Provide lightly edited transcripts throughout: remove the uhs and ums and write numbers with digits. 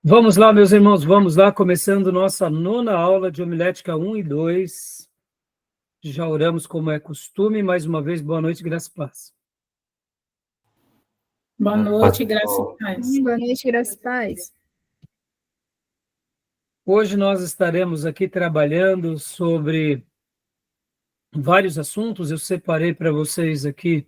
Vamos lá, meus irmãos, vamos lá, começando nossa nona aula de homilética 1 e 2. Já oramos como é costume, mais uma vez, boa noite, graça e paz. Boa noite, graça e paz. Boa noite, graça e paz. Hoje nós estaremos aqui trabalhando sobre vários assuntos. Eu separei para vocês aqui,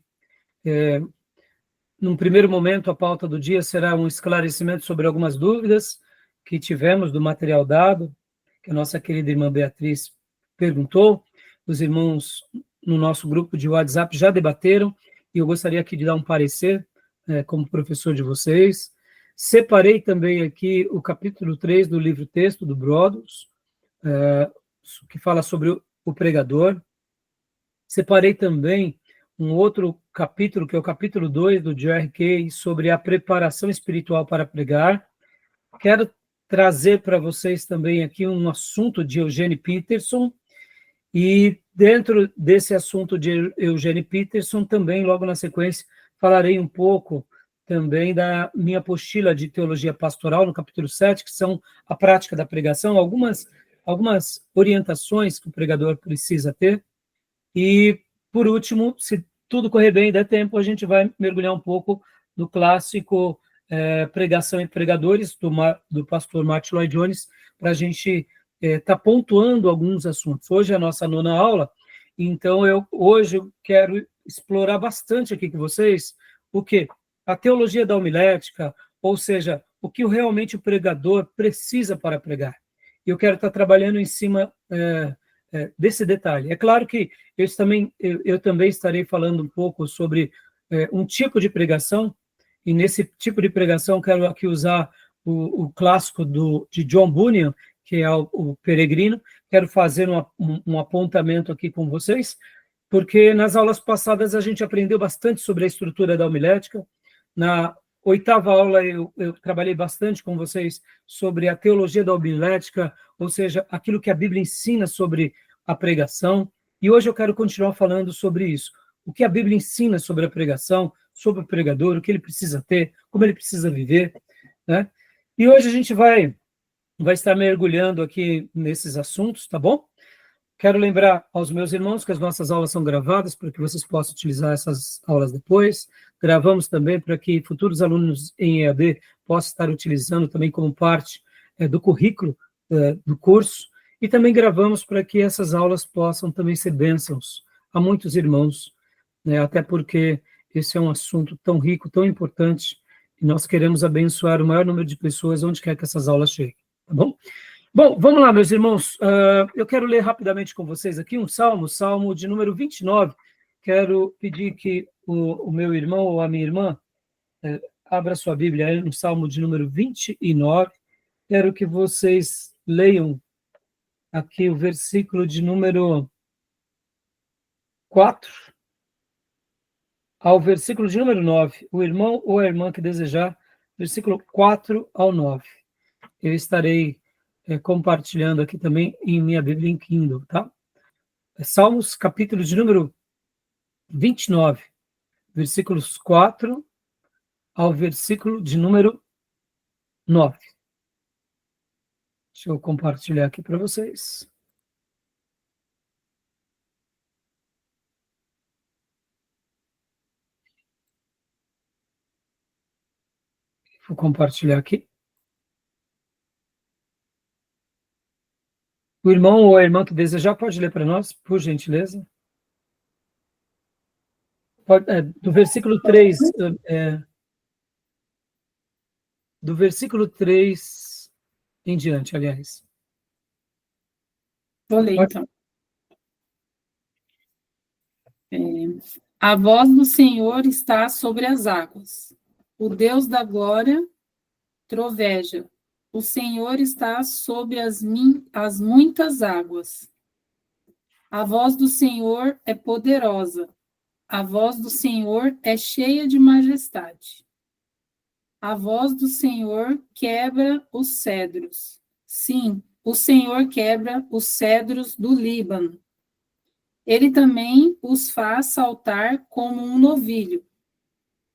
num primeiro momento, a pauta do dia será um esclarecimento sobre algumas dúvidas que tivemos do material dado, que a nossa querida irmã Beatriz perguntou. Os irmãos no nosso grupo de WhatsApp já debateram, e eu gostaria aqui de dar um parecer, como professor de vocês. Separei também aqui o capítulo 3 do livro-texto do Brodus, que fala sobre o pregador. Separei também um outro capítulo, que é o capítulo 2 do J.R. Kay, sobre a preparação espiritual para pregar. Quero trazer para vocês também aqui um assunto de Eugene Peterson, e dentro desse assunto de Eugene Peterson, também, logo na sequência, falarei um pouco também da minha apostila de teologia pastoral, no capítulo 7, que são a prática da pregação, algumas orientações que o pregador precisa ter. E, por último, se tudo correr bem e der tempo, a gente vai mergulhar um pouco no clássico Pregação e Pregadores, do pastor Martin Lloyd Jones, para a gente estar pontuando alguns assuntos. Hoje é a nossa nona aula, então hoje eu quero explorar bastante aqui com vocês o quê? A teologia da homilética, ou seja, o que realmente o pregador precisa para pregar. E eu quero estar trabalhando em cima desse detalhe. É claro que eu também estarei falando um pouco sobre um tipo de pregação, e nesse tipo de pregação quero aqui usar o clássico de John Bunyan, que é o Peregrino. Quero fazer um apontamento aqui com vocês, porque nas aulas passadas a gente aprendeu bastante sobre a estrutura da homilética. Na oitava aula eu trabalhei bastante com vocês sobre a teologia da homilética, ou seja, aquilo que a Bíblia ensina sobre a pregação, e hoje eu quero continuar falando sobre isso. O que a Bíblia ensina sobre a pregação, sobre o pregador, o que ele precisa ter, como ele precisa viver, né? E hoje a gente vai estar mergulhando aqui nesses assuntos, tá bom? Quero lembrar aos meus irmãos que as nossas aulas são gravadas para que vocês possam utilizar essas aulas depois. Gravamos também para que futuros alunos em EAD possam estar utilizando também como parte do currículo do curso. E também gravamos para que essas aulas possam também ser bênçãos a muitos irmãos, né? Até porque esse é um assunto tão rico, tão importante, e nós queremos abençoar o maior número de pessoas onde quer que essas aulas cheguem, tá bom? Bom, vamos lá, meus irmãos. Eu quero ler rapidamente com vocês aqui um salmo de número 29. Quero pedir que o meu irmão ou a minha irmã abra sua Bíblia aí no salmo de número 29. Quero que vocês leiam aqui o versículo de número 4 ao versículo de número 9. O irmão ou a irmã que desejar, versículo 4 ao 9. Eu estarei compartilhando aqui também em minha Bíblia em Kindle, tá? Salmos, capítulo de número 29, versículos 4 ao versículo de número 9. Deixa eu compartilhar aqui para vocês. Vou compartilhar aqui. O irmão ou a irmã que desejar pode ler para nós, por gentileza. Do versículo 3, do versículo 3 em diante, aliás. Vou ler, então. A voz do Senhor está sobre as águas. O Deus da glória troveja. O Senhor está sobre as muitas águas. A voz do Senhor é poderosa. A voz do Senhor é cheia de majestade. A voz do Senhor quebra os cedros. Sim, o Senhor quebra os cedros do Líbano. Ele também os faz saltar como um novilho.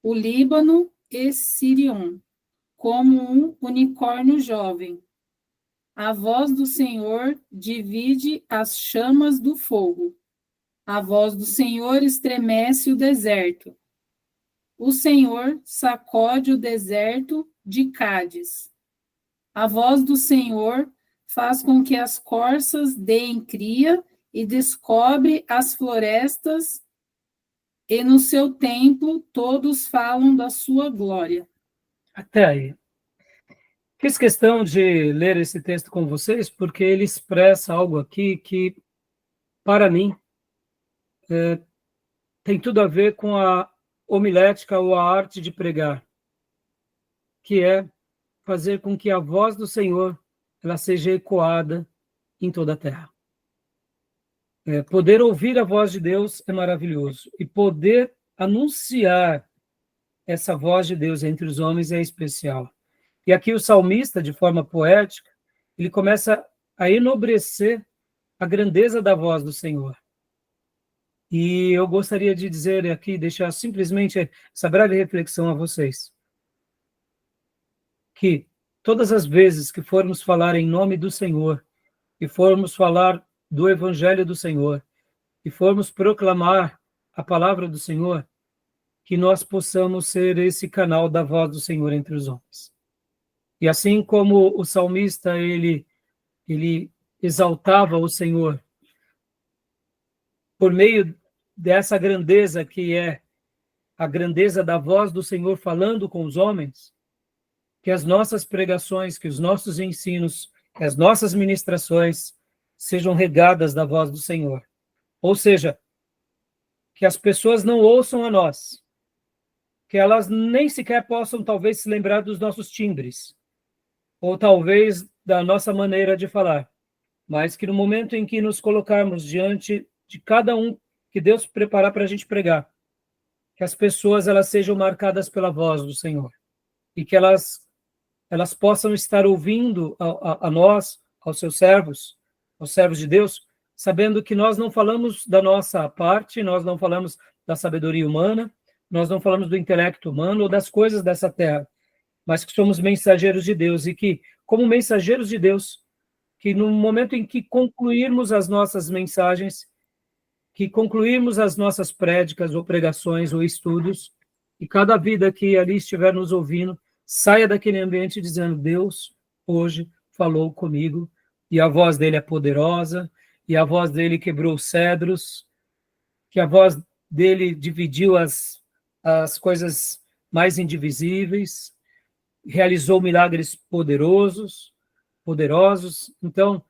O Líbano e Sirion, como um unicórnio jovem. A voz do Senhor divide as chamas do fogo. A voz do Senhor estremece o deserto. O Senhor sacode o deserto de Cádiz. A voz do Senhor faz com que as corças deem cria e descobre as florestas, e no seu templo todos falam da sua glória. Até aí. Fiz questão de ler esse texto com vocês porque ele expressa algo aqui que, para mim, tem tudo a ver com a homilética ou a arte de pregar, que é fazer com que a voz do Senhor ela seja ecoada em toda a terra. Poder ouvir a voz de Deus é maravilhoso, e poder anunciar essa voz de Deus entre os homens é especial. E aqui o salmista, de forma poética, ele começa a enobrecer a grandeza da voz do Senhor. E eu gostaria de dizer aqui, deixar simplesmente essa breve reflexão a vocês, que todas as vezes que formos falar em nome do Senhor, e formos falar do Evangelho do Senhor, e formos proclamar a palavra do Senhor, que nós possamos ser esse canal da voz do Senhor entre os homens. E assim como o salmista, ele exaltava o Senhor por meio dessa grandeza que é a grandeza da voz do Senhor falando com os homens, que as nossas pregações, que os nossos ensinos, que as nossas ministrações sejam regadas da voz do Senhor. Ou seja, que as pessoas não ouçam a nós, que elas nem sequer possam talvez se lembrar dos nossos timbres, ou talvez da nossa maneira de falar, mas que no momento em que nos colocarmos diante de cada um que Deus preparar para a gente pregar, que as pessoas elas sejam marcadas pela voz do Senhor, e que elas possam estar ouvindo a nós, aos seus servos, aos servos de Deus, sabendo que nós não falamos da nossa parte, nós não falamos da sabedoria humana, nós não falamos do intelecto humano ou das coisas dessa terra, mas que somos mensageiros de Deus e que, como mensageiros de Deus, que no momento em que concluirmos as nossas mensagens, que concluirmos as nossas prédicas ou pregações ou estudos, e cada vida que ali estiver nos ouvindo, saia daquele ambiente dizendo, Deus hoje falou comigo, e a voz dele é poderosa, e a voz dele quebrou cedros, que a voz dele dividiu as coisas mais indivisíveis, realizou milagres poderosos. Então,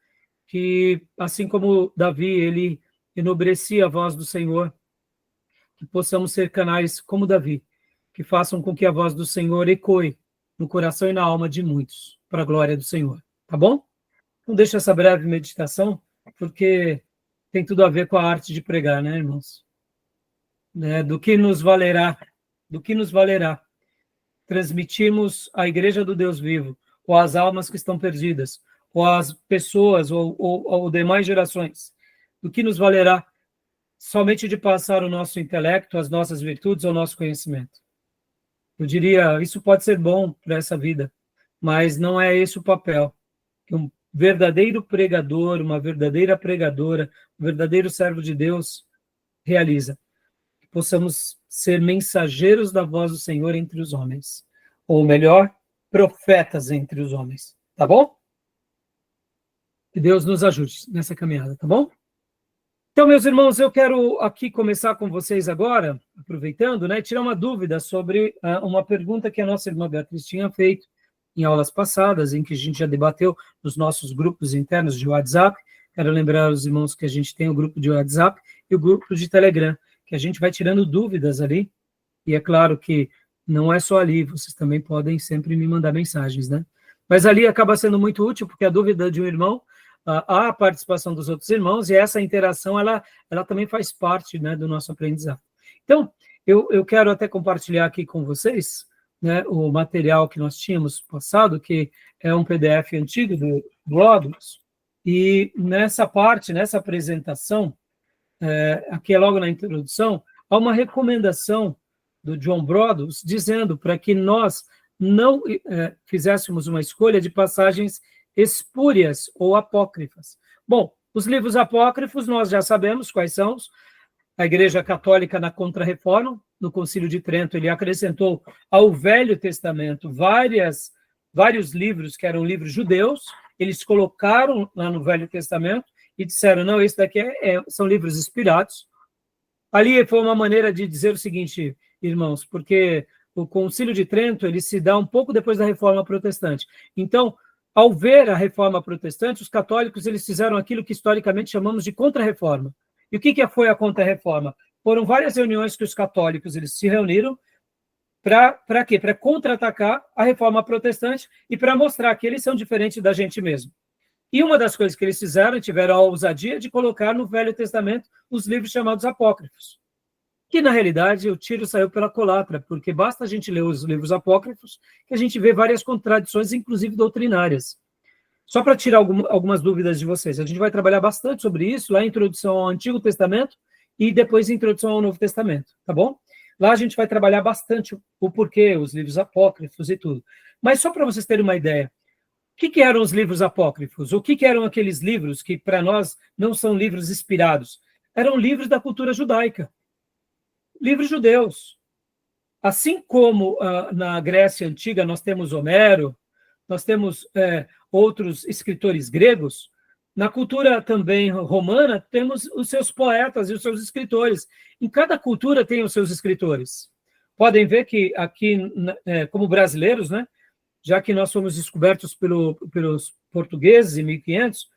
que assim como Davi, ele enobrecia a voz do Senhor, que possamos ser canais como Davi, que façam com que a voz do Senhor ecoe no coração e na alma de muitos, para a glória do Senhor. Tá bom? Então, deixa essa breve meditação, porque tem tudo a ver com a arte de pregar, né, irmãos? Do que nos valerá transmitirmos a igreja do Deus vivo, ou as almas que estão perdidas, ou as pessoas, ou demais gerações, do que nos valerá somente de passar o nosso intelecto, as nossas virtudes, ou o nosso conhecimento. Eu diria, isso pode ser bom para essa vida, mas não é esse o papel que um verdadeiro pregador, uma verdadeira pregadora, um verdadeiro servo de Deus realiza. Que possamos ser mensageiros da voz do Senhor entre os homens, ou melhor, profetas entre os homens, tá bom? Que Deus nos ajude nessa caminhada, tá bom? Então, meus irmãos, eu quero aqui começar com vocês agora, aproveitando, né, tirar uma dúvida sobre uma pergunta que a nossa irmã Beatriz tinha feito em aulas passadas, em que a gente já debateu nos nossos grupos internos de WhatsApp. Quero lembrar os irmãos que a gente tem o grupo de WhatsApp e o grupo de Telegram, que a gente vai tirando dúvidas ali, e é claro que não é só ali, vocês também podem sempre me mandar mensagens, né? Mas ali acaba sendo muito útil, porque a dúvida de um irmão, há a participação dos outros irmãos, e essa interação, ela também faz parte, né, do nosso aprendizado. Então, eu quero até compartilhar aqui com vocês, né, o material que nós tínhamos passado, que é um PDF antigo do Ódulos, e nessa parte, nessa apresentação, aqui é logo na introdução, há uma recomendação do John Broadus, dizendo para que nós não fizéssemos uma escolha de passagens espúrias ou apócrifas. Bom, os livros apócrifos nós já sabemos quais são. A Igreja Católica, na Contra-Reforma, no Concílio de Trento, ele acrescentou ao Velho Testamento vários livros que eram livros judeus, eles colocaram lá no Velho Testamento e disseram, não, esse daqui são livros inspirados. Ali foi uma maneira de dizer o seguinte, irmãos, porque o Concílio de Trento ele se dá um pouco depois da Reforma Protestante. Então, ao ver a Reforma Protestante, os católicos eles fizeram aquilo que historicamente chamamos de Contra-Reforma. E o que foi a Contra-Reforma? Foram várias reuniões que os católicos eles se reuniram para quê? Para contra-atacar a Reforma Protestante e para mostrar que eles são diferentes da gente mesmo. E uma das coisas que eles fizeram, tiveram a ousadia de colocar no Velho Testamento os livros chamados apócrifos, que, na realidade, o tiro saiu pela culatra, porque basta a gente ler os livros apócrifos que a gente vê várias contradições, inclusive doutrinárias. Só para tirar algumas dúvidas de vocês, a gente vai trabalhar bastante sobre isso, lá em Introdução ao Antigo Testamento e depois em Introdução ao Novo Testamento, tá bom? Lá a gente vai trabalhar bastante o porquê, os livros apócrifos e tudo. Mas só para vocês terem uma ideia, o que eram os livros apócrifos? O que eram aqueles livros que, para nós, não são livros inspirados? Eram livros da cultura judaica, livros judeus. Assim como na Grécia Antiga nós temos Homero, nós temos outros escritores gregos, na cultura também romana temos os seus poetas e os seus escritores. Em cada cultura tem os seus escritores. Podem ver que aqui, como brasileiros, né, já que nós fomos descobertos pelos portugueses em 1500,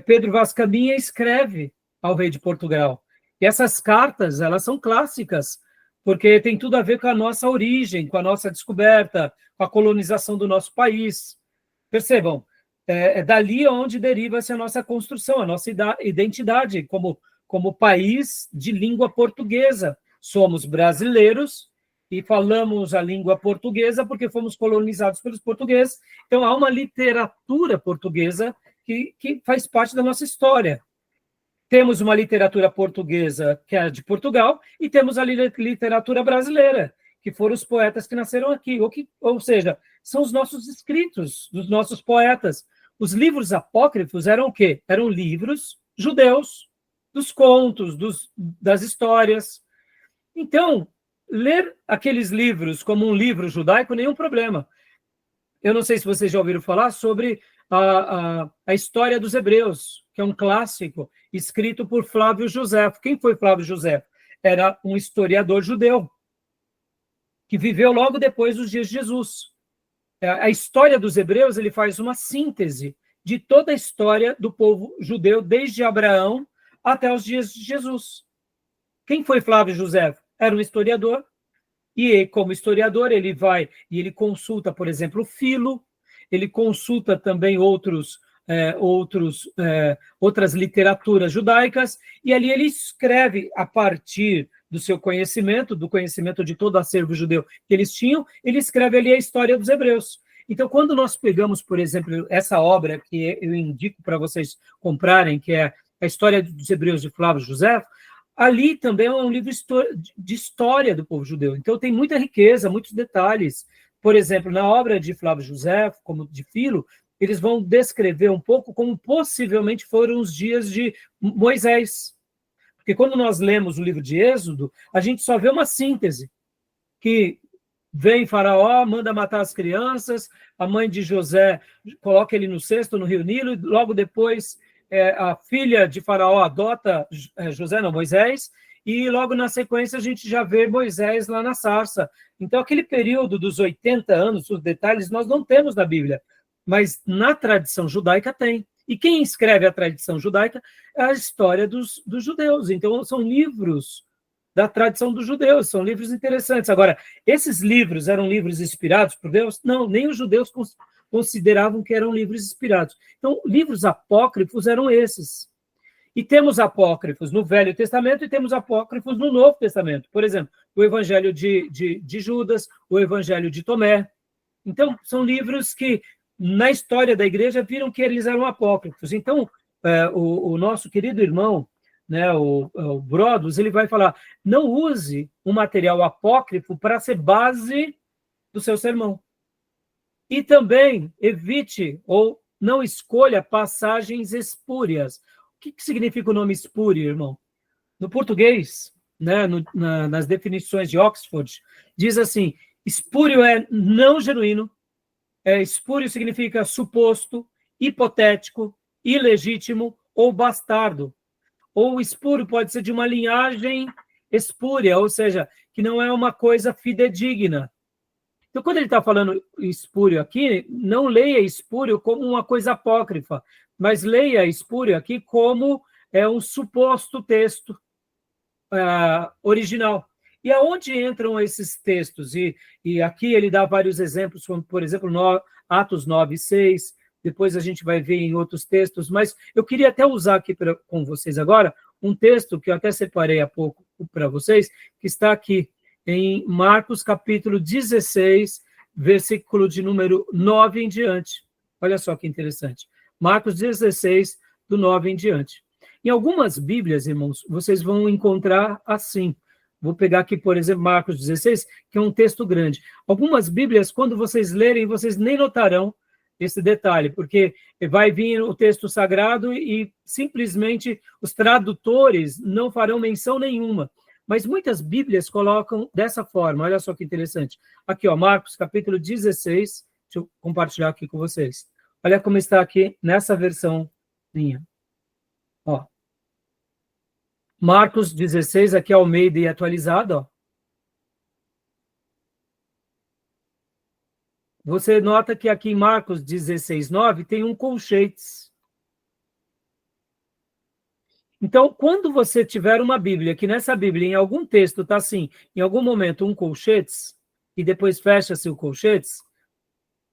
Pedro Vaz Caminha escreve ao rei de Portugal. E essas cartas, elas são clássicas, porque tem tudo a ver com a nossa origem, com a nossa descoberta, com a colonização do nosso país. Percebam, é dali onde deriva-se a nossa construção, a nossa identidade como país de língua portuguesa. Somos brasileiros e falamos a língua portuguesa porque fomos colonizados pelos portugueses. Então, há uma literatura portuguesa que faz parte da nossa história. Temos uma literatura portuguesa, que é de Portugal, e temos a literatura brasileira, que foram os poetas que nasceram aqui. Ou seja, são os nossos escritos, dos nossos poetas. Os livros apócrifos eram o quê? Eram livros judeus, dos contos, das histórias. Então, ler aqueles livros como um livro judaico, nenhum problema. Eu não sei se vocês já ouviram falar sobre a história dos Hebreus, que é um clássico escrito por Flávio Josefo. Quem foi Flávio Josefo? Era um historiador judeu que viveu logo depois dos dias de Jesus. A história dos Hebreus ele faz uma síntese de toda a história do povo judeu, desde Abraão até os dias de Jesus. Quem foi Flávio Josefo? Era um historiador, e como historiador ele vai e ele consulta, por exemplo, Filo, ele consulta também outras literaturas judaicas, e ali ele escreve a partir do seu conhecimento, do conhecimento de todo o acervo judeu que eles tinham, ele escreve ali a história dos hebreus. Então, quando nós pegamos, por exemplo, essa obra que eu indico para vocês comprarem, que é a História dos Hebreus de Flávio Josefo, ali também é um livro de história do povo judeu. Então, tem muita riqueza, muitos detalhes. Por exemplo, na obra de Flávio Josefo, como de Filo, eles vão descrever um pouco como possivelmente foram os dias de Moisés. Porque quando nós lemos o livro de Êxodo, a gente só vê uma síntese, que vem Faraó, manda matar as crianças, a mãe de José coloca ele no cesto, no rio Nilo, e logo depois a filha de Faraó adota Moisés, e logo na sequência a gente já vê Moisés lá na sarça. Então, aquele período dos 80 anos, os detalhes, nós não temos na Bíblia, mas na tradição judaica tem. E quem escreve a tradição judaica é a história dos judeus. Então, são livros da tradição dos judeus, são livros interessantes. Agora, esses livros eram livros inspirados por Deus? Não, nem os judeus consideravam que eram livros inspirados. Então, livros apócrifos eram esses. E temos apócrifos no Velho Testamento e temos apócrifos no Novo Testamento. Por exemplo, o Evangelho de Judas, o Evangelho de Tomé. Então, são livros que, na história da igreja, viram que eles eram apócrifos. Então, o nosso querido irmão, né, o Brodos, ele vai falar, não use um material apócrifo para ser base do seu sermão. E também evite ou não escolha passagens espúrias. O que significa o nome espúrio, irmão? No português, né, nas definições de Oxford, diz assim, espúrio é não genuíno, espúrio significa suposto, hipotético, ilegítimo ou bastardo. Ou espúrio pode ser de uma linhagem espúria, ou seja, que não é uma coisa fidedigna. Então, quando ele está falando espúrio aqui, não leia espúrio como uma coisa apócrifa, mas leia espúrio aqui como um suposto texto original. E aonde entram esses textos? E aqui ele dá vários exemplos, como, por exemplo, Atos 9:6, depois a gente vai ver em outros textos, mas eu queria até usar aqui com vocês agora um texto que eu até separei há pouco para vocês, que está aqui em Marcos, capítulo 16, versículo de número 9 em diante. Olha só que interessante. Marcos 16, do 9 em diante. Em algumas Bíblias, irmãos, vocês vão encontrar assim. Vou pegar aqui, por exemplo, Marcos 16, que é um texto grande. Algumas Bíblias, quando vocês lerem, vocês nem notarão esse detalhe, porque vai vir o texto sagrado e simplesmente os tradutores não farão menção nenhuma. Mas muitas Bíblias colocam dessa forma. Olha só que interessante. Aqui, ó, Marcos, capítulo 16. Deixa eu compartilhar aqui com vocês. Olha como está aqui nessa versão minha. Ó. Marcos 16, aqui Almeida e atualizado, ó. Você nota que aqui em Marcos 16, 9, tem um colchetes. Então, quando você tiver uma Bíblia, que nessa Bíblia, em algum texto, está assim, em algum momento, um colchetes, e depois fecha-se o colchetes,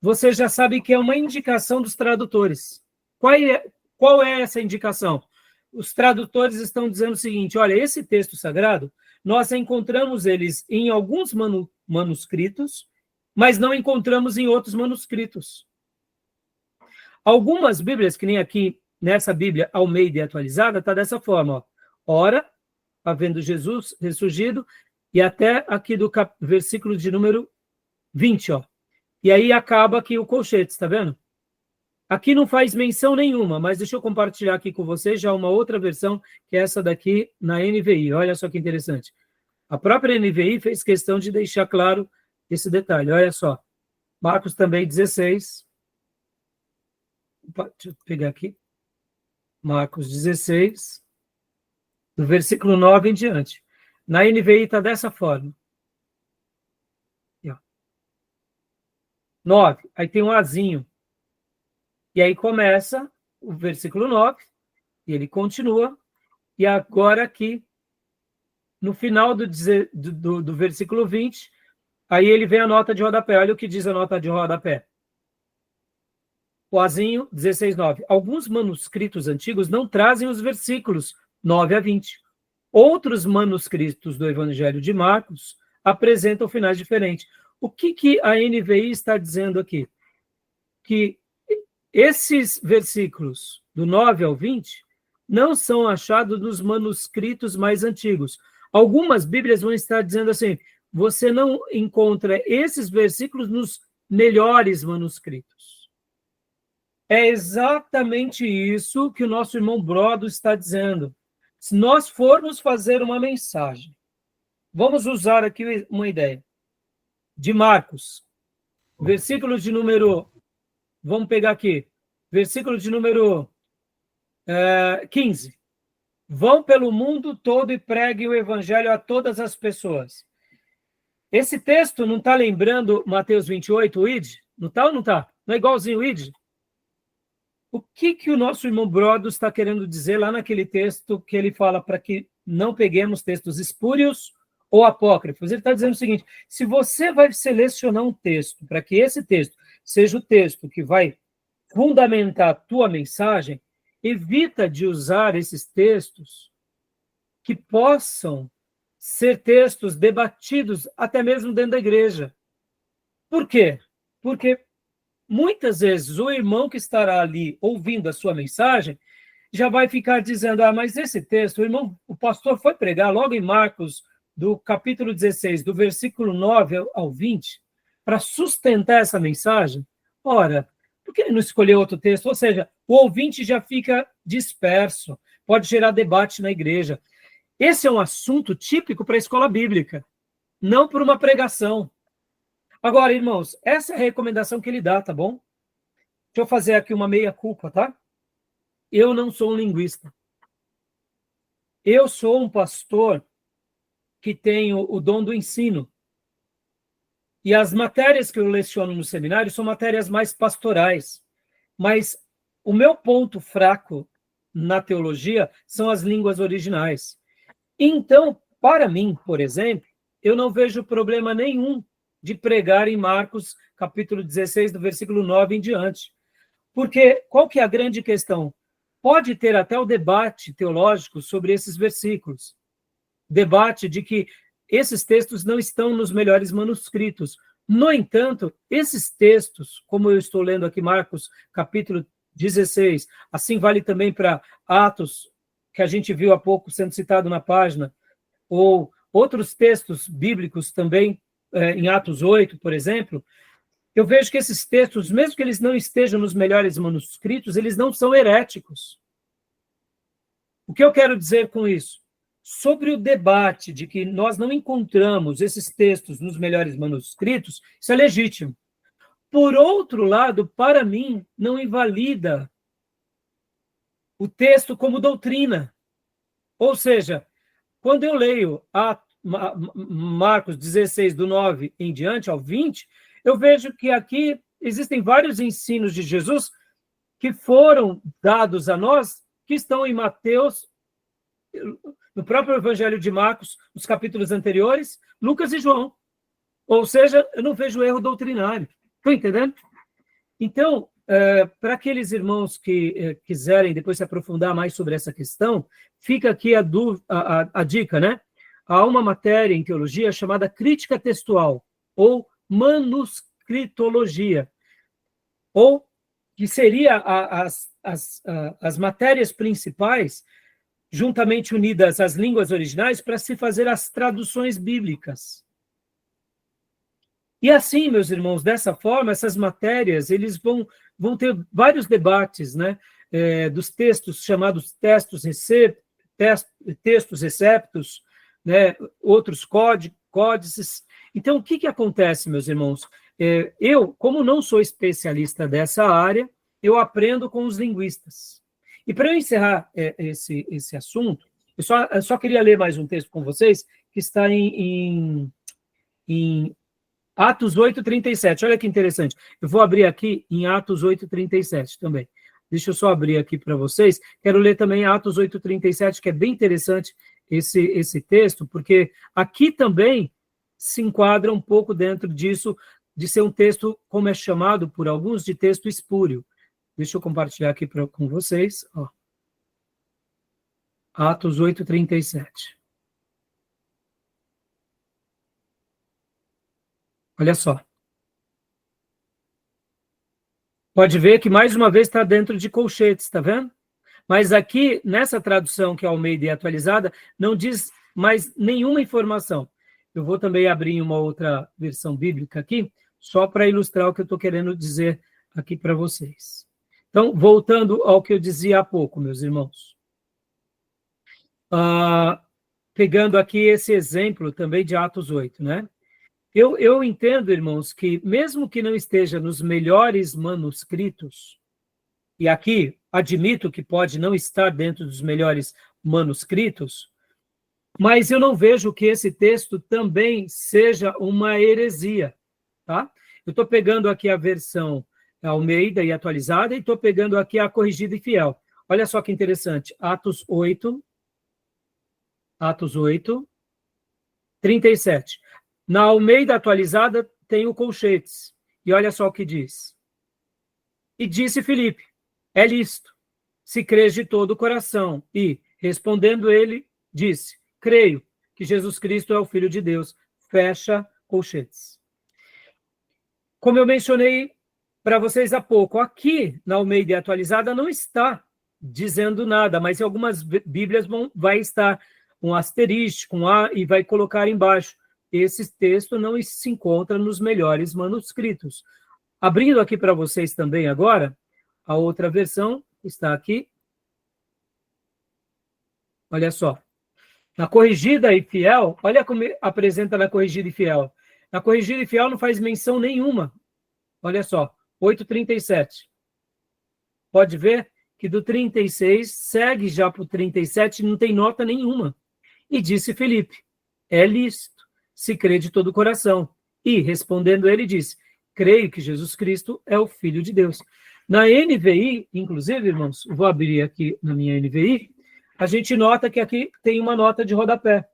você já sabe que é uma indicação dos tradutores. Qual é essa indicação? Os tradutores estão dizendo o seguinte, olha, esse texto sagrado, nós encontramos eles em alguns manuscritos, mas não encontramos em outros manuscritos. Algumas Bíblias, que nem aqui, nessa Bíblia Almeida atualizada, está dessa forma, ó. Ora, havendo Jesus ressurgido, e até aqui do versículo de número 20, ó. E aí acaba aqui o colchete, está vendo? Aqui não faz menção nenhuma, mas deixa eu compartilhar aqui com vocês já uma outra versão, que é essa daqui na NVI. Olha só que interessante. A própria NVI fez questão de deixar claro esse detalhe. Olha só. Marcos também 16. Opa, deixa eu pegar aqui. Marcos 16, do versículo 9 em diante. Na NVI está dessa forma. Aqui, ó. 9. Aí tem um azinho. E aí começa o versículo 9, e ele continua, e agora aqui, no final do versículo 20, aí ele vem a nota de rodapé. Olha o que diz a nota de rodapé. O azinho, 16:9. Alguns manuscritos antigos não trazem os versículos 9 a 20. Outros manuscritos do Evangelho de Marcos apresentam finais diferentes. O que a NVI está dizendo aqui? Que esses versículos, do 9 ao 20, não são achados nos manuscritos mais antigos. Algumas Bíblias vão estar dizendo assim, você não encontra esses versículos nos melhores manuscritos. É exatamente isso que o nosso irmão Brodo está dizendo. Se nós formos fazer uma mensagem, vamos usar aqui uma ideia. De Marcos, versículo de número... Vamos pegar aqui, versículo de número 15. Vão pelo mundo todo e preguem o evangelho a todas as pessoas. Esse texto não está lembrando Mateus 28, o id? Não está ou não está? Não é igualzinho o id? O que o nosso irmão Brodo está querendo dizer lá naquele texto que ele fala para que não peguemos textos espúrios ou apócrifos? Ele está dizendo o seguinte, se você vai selecionar um texto para que esse texto seja o texto que vai fundamentar a tua mensagem, evita de usar esses textos que possam ser textos debatidos até mesmo dentro da igreja. Por quê? Porque muitas vezes o irmão que estará ali ouvindo a sua mensagem já vai ficar dizendo, mas esse texto, o pastor foi pregar logo em Marcos, do capítulo 16, do versículo 9 ao 20, para sustentar essa mensagem. Ora, por que não escolher outro texto? Ou seja, o ouvinte já fica disperso, pode gerar debate na igreja. Esse é um assunto típico para a escola bíblica, não para uma pregação. Agora, irmãos, essa é a recomendação que ele dá, tá bom? Deixa eu fazer aqui uma meia-culpa, tá? Eu não sou um linguista. Eu sou um pastor que tem o dom do ensino. E as matérias que eu leciono no seminário são matérias mais pastorais. Mas o meu ponto fraco na teologia são as línguas originais. Então, para mim, por exemplo, eu não vejo problema nenhum de pregar em Marcos, capítulo 16, do versículo 9 em diante. Porque qual que é a grande questão? Pode ter até o debate teológico sobre esses versículos. Debate de que esses textos não estão nos melhores manuscritos. No entanto, esses textos, como eu estou lendo aqui Marcos, capítulo 16, assim vale também para Atos, que a gente viu há pouco sendo citado na página, ou outros textos bíblicos também, em Atos 8, por exemplo, eu vejo que esses textos, mesmo que eles não estejam nos melhores manuscritos, eles não são heréticos. O que eu quero dizer com isso? Sobre o debate de que nós não encontramos esses textos nos melhores manuscritos, isso é legítimo. Por outro lado, para mim, não invalida o texto como doutrina. Ou seja, quando eu leio Marcos 16, do 9 em diante ao 20, eu vejo que aqui existem vários ensinos de Jesus que foram dados a nós, que estão em Mateus, no próprio Evangelho de Marcos, nos capítulos anteriores, Lucas e João. Ou seja, eu não vejo erro doutrinário. Estão entendendo? Então, para aqueles irmãos que quiserem depois se aprofundar mais sobre essa questão, fica aqui a dica, né? Há uma matéria em teologia chamada crítica textual, ou manuscritologia, ou que seria as matérias principais, juntamente unidas às línguas originais, para se fazer as traduções bíblicas. E assim, meus irmãos, dessa forma, essas matérias, eles vão ter vários debates, né, dos textos chamados textos receptos, né, outros códices. Então, o que acontece, meus irmãos? Eu, como não sou especialista dessa área, eu aprendo com os linguistas. E para eu encerrar esse assunto, eu só queria ler mais um texto com vocês, que está em Atos 8:37. Olha que interessante. Eu vou abrir aqui em Atos 8:37 também. Deixa eu só abrir aqui para vocês. Quero ler também Atos 8:37, que é bem interessante esse texto, porque aqui também se enquadra um pouco dentro disso, de ser um texto, como é chamado por alguns, de texto espúrio. Deixa eu compartilhar aqui com vocês. Ó. Atos 8:37. Olha só. Pode ver que, mais uma vez, está dentro de colchetes, está vendo? Mas aqui, nessa tradução, que é Almeida e atualizada, não diz mais nenhuma informação. Eu vou também abrir em uma outra versão bíblica aqui, só para ilustrar o que eu estou querendo dizer aqui para vocês. Então, voltando ao que eu dizia há pouco, meus irmãos. Pegando aqui esse exemplo também de Atos 8, né? Eu entendo, irmãos, que mesmo que não esteja nos melhores manuscritos, e aqui admito que pode não estar dentro dos melhores manuscritos, mas eu não vejo que esse texto também seja uma heresia, tá? Eu estou pegando aqui a versão Almeida e atualizada, e estou pegando aqui a corrigida e fiel. Olha só que interessante, Atos 8, 37. Na Almeida atualizada tem o colchetes. E olha só o que diz. E disse Filipe, é lícito, se crês de todo o coração. E, respondendo ele, disse, creio que Jesus Cristo é o Filho de Deus. Fecha colchetes. Como eu mencionei para vocês há pouco, aqui na Almeida atualizada não está dizendo nada, mas em algumas Bíblias vai estar um asterisco, um A, e vai colocar embaixo. Esse texto não se encontra nos melhores manuscritos. Abrindo aqui para vocês também agora, a outra versão está aqui. Olha só. Na Corrigida e Fiel, olha como apresenta na Corrigida e Fiel. Na Corrigida e Fiel não faz menção nenhuma. Olha só, 8,37. Pode ver que do 36 segue já para o 37 e não tem nota nenhuma. E disse Felipe, é lícito, se crê de todo o coração. E, respondendo ele, disse, creio que Jesus Cristo é o Filho de Deus. Na NVI, inclusive, irmãos, vou abrir aqui na minha NVI, a gente nota que aqui tem uma nota de rodapé.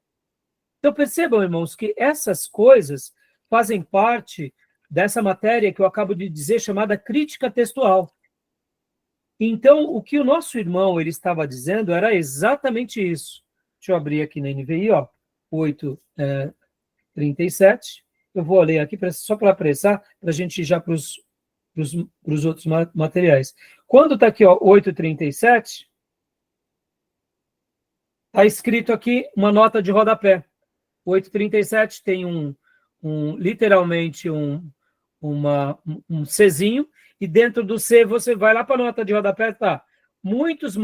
Então, percebam, irmãos, que essas coisas fazem parte dessa matéria que eu acabo de dizer, chamada crítica textual. Então, o que o nosso irmão ele estava dizendo era exatamente isso. Deixa eu abrir aqui na NVI, ó, 8:37. Eu vou ler aqui só para apressar, para a gente ir já para os outros materiais. Quando está aqui, ó, 8:37, está escrito aqui uma nota de rodapé. 8:37 tem literalmente um Czinho, e dentro do C você vai lá para a nota de rodapé, tá? Muitos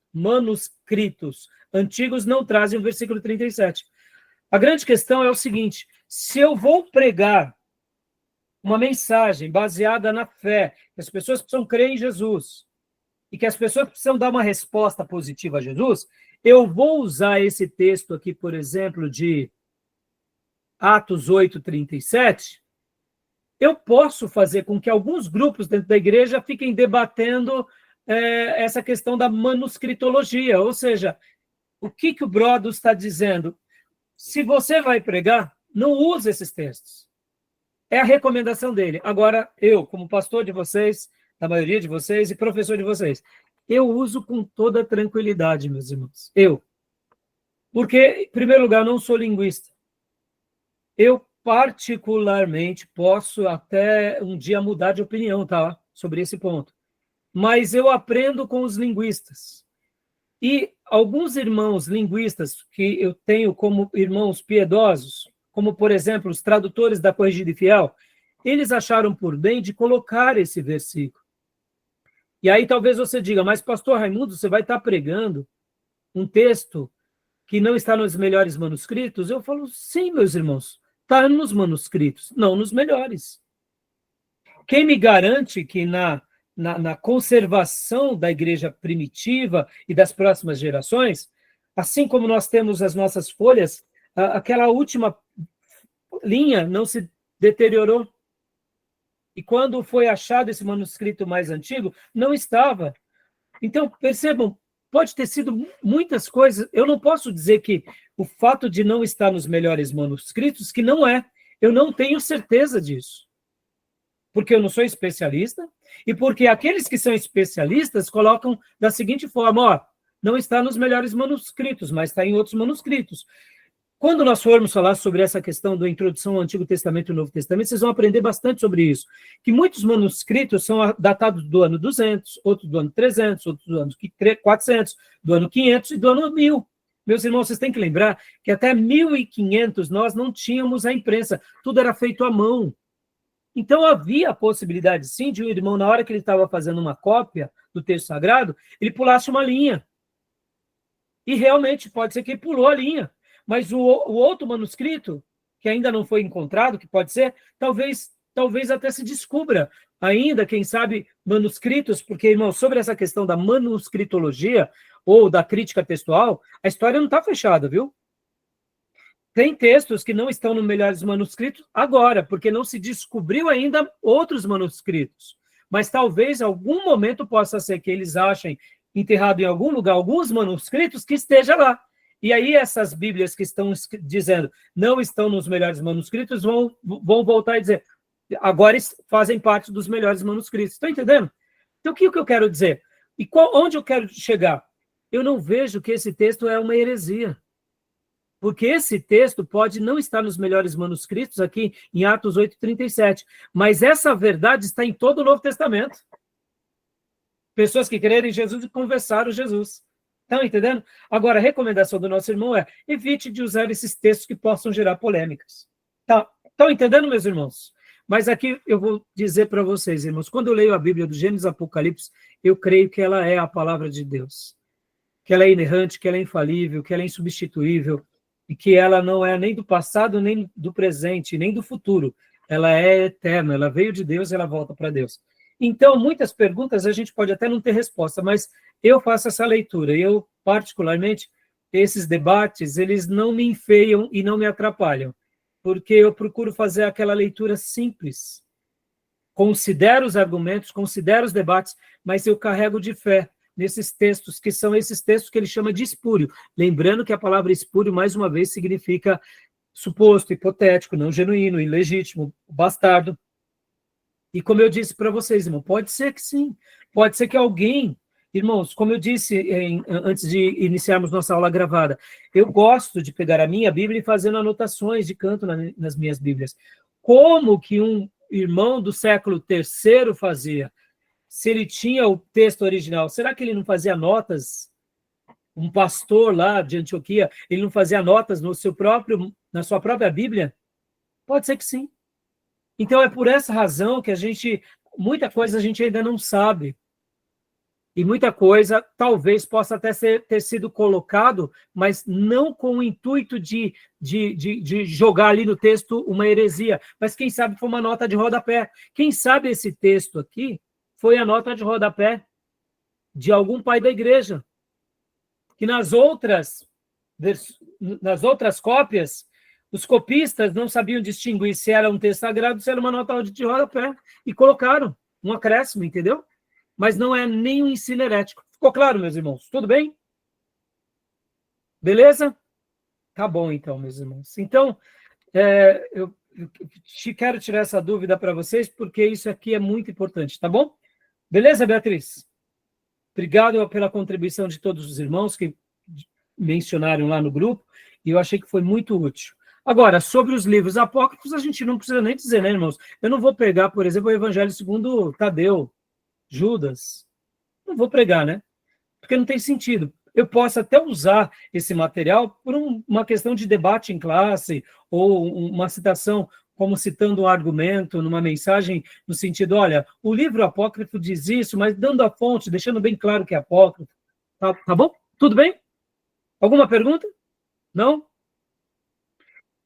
manuscritos antigos não trazem o versículo 37. A grande questão é o seguinte, se eu vou pregar uma mensagem baseada na fé, que as pessoas precisam crer em Jesus, e que as pessoas precisam dar uma resposta positiva a Jesus, eu vou usar esse texto aqui, por exemplo, de Atos 8:37, eu posso fazer com que alguns grupos dentro da igreja fiquem debatendo essa questão da manuscritologia, ou seja, o que o Brodus está dizendo? Se você vai pregar, não use esses textos. É a recomendação dele. Agora, eu, como pastor de vocês, da maioria de vocês, e professor de vocês, eu uso com toda tranquilidade, meus irmãos. Porque, em primeiro lugar, eu não sou linguista. Eu, particularmente, posso até um dia mudar de opinião, tá? Sobre esse ponto. Mas eu aprendo com os linguistas. E alguns irmãos linguistas que eu tenho como irmãos piedosos, como, por exemplo, os tradutores da Corrigida e Fiel, eles acharam por bem de colocar esse versículo. E aí talvez você diga, mas pastor Raimundo, você vai estar pregando um texto que não está nos melhores manuscritos? Eu falo, sim, meus irmãos, está nos manuscritos, não nos melhores. Quem me garante que na conservação da igreja primitiva e das próximas gerações, assim como nós temos as nossas folhas, aquela última linha não se deteriorou. E quando foi achado esse manuscrito mais antigo, não estava. Então, percebam, pode ter sido muitas coisas. Eu não posso dizer que o fato de não estar nos melhores manuscritos, que não é. Eu não tenho certeza disso. Porque eu não sou especialista, e porque aqueles que são especialistas colocam da seguinte forma, ó, não está nos melhores manuscritos, mas está em outros manuscritos. Quando nós formos falar sobre essa questão da introdução ao Antigo Testamento e ao Novo Testamento, vocês vão aprender bastante sobre isso, que muitos manuscritos são datados do ano 200, outros do ano 300, outros do ano 400, do ano 500 e do ano 1000. Meus irmãos, vocês têm que lembrar que até 1500 nós não tínhamos a imprensa, tudo era feito à mão. Então, havia a possibilidade, sim, de um irmão, na hora que ele estava fazendo uma cópia do texto sagrado, ele pulasse uma linha. E realmente pode ser que ele pulou a linha. Mas o outro manuscrito, que ainda não foi encontrado, que pode ser, talvez até se descubra ainda, quem sabe, manuscritos, porque, irmão, sobre essa questão da manuscritologia ou da crítica textual, a história não está fechada, viu? Tem textos que não estão nos melhores manuscritos agora, porque não se descobriu ainda outros manuscritos. Mas talvez, em algum momento, possa ser que eles achem enterrado em algum lugar alguns manuscritos que esteja lá. E aí essas Bíblias que estão dizendo não estão nos melhores manuscritos vão voltar a dizer agora fazem parte dos melhores manuscritos. Estão entendendo? Então, o que eu quero dizer? E onde eu quero chegar? Eu não vejo que esse texto é uma heresia. Porque esse texto pode não estar nos melhores manuscritos aqui em Atos 8:37, mas essa verdade está em todo o Novo Testamento. Pessoas que creram em Jesus e conversaram Jesus. Estão entendendo? Agora, a recomendação do nosso irmão é evite de usar esses textos que possam gerar polêmicas. Tá? Estão entendendo, meus irmãos? Mas aqui eu vou dizer para vocês, irmãos, quando eu leio a Bíblia do Gênesis e Apocalipse, eu creio que ela é a palavra de Deus, que ela é inerrante, que ela é infalível, que ela é insubstituível, e que ela não é nem do passado, nem do presente, nem do futuro. Ela é eterna, ela veio de Deus, ela volta para Deus. Então, muitas perguntas a gente pode até não ter resposta, mas eu faço essa leitura, e eu, particularmente, esses debates, eles não me enfeiam e não me atrapalham, porque eu procuro fazer aquela leitura simples. Considero os argumentos, considero os debates, mas eu carrego de fé nesses textos, que são esses textos que ele chama de espúrio. Lembrando que a palavra espúrio, mais uma vez, significa suposto, hipotético, não genuíno, ilegítimo, bastardo. E como eu disse para vocês, irmão, pode ser que sim, pode ser que alguém, irmãos, como eu disse antes de iniciarmos nossa aula gravada, eu gosto de pegar a minha Bíblia e fazendo anotações de canto nas minhas Bíblias. Como que um irmão do século III fazia? Se ele tinha o texto original, será que ele não fazia notas? Um pastor lá de Antioquia, ele não fazia notas na sua própria Bíblia? Pode ser que sim. Então é por essa razão que muita coisa a gente ainda não sabe. E muita coisa talvez possa até ter sido colocado, mas não com o intuito de jogar ali no texto uma heresia. Mas quem sabe foi uma nota de rodapé. Quem sabe esse texto aqui foi a nota de rodapé de algum pai da igreja, que nas outras cópias, os copistas não sabiam distinguir se era um texto sagrado, se era uma nota de rodapé, e colocaram um acréscimo, entendeu? Mas não é nem um ensino herético. Ficou claro, meus irmãos? Tudo bem? Beleza? Tá bom, então, meus irmãos. Então, eu quero tirar essa dúvida para vocês, porque isso aqui é muito importante, tá bom? Beleza, Beatriz? Obrigado pela contribuição de todos os irmãos que mencionaram lá no grupo, e eu achei que foi muito útil. Agora, sobre os livros apócrifos, a gente não precisa nem dizer, né, irmãos? Eu não vou pegar, por exemplo, o Evangelho segundo Tadeu, Judas. Não vou pregar, né? Porque não tem sentido. Eu posso até usar esse material por uma questão de debate em classe, ou uma citação como citando um argumento numa mensagem, no sentido, olha, o livro apócrifo diz isso, mas dando a fonte, deixando bem claro que é apócrifo. Tá bom? Tudo bem? Alguma pergunta? Não?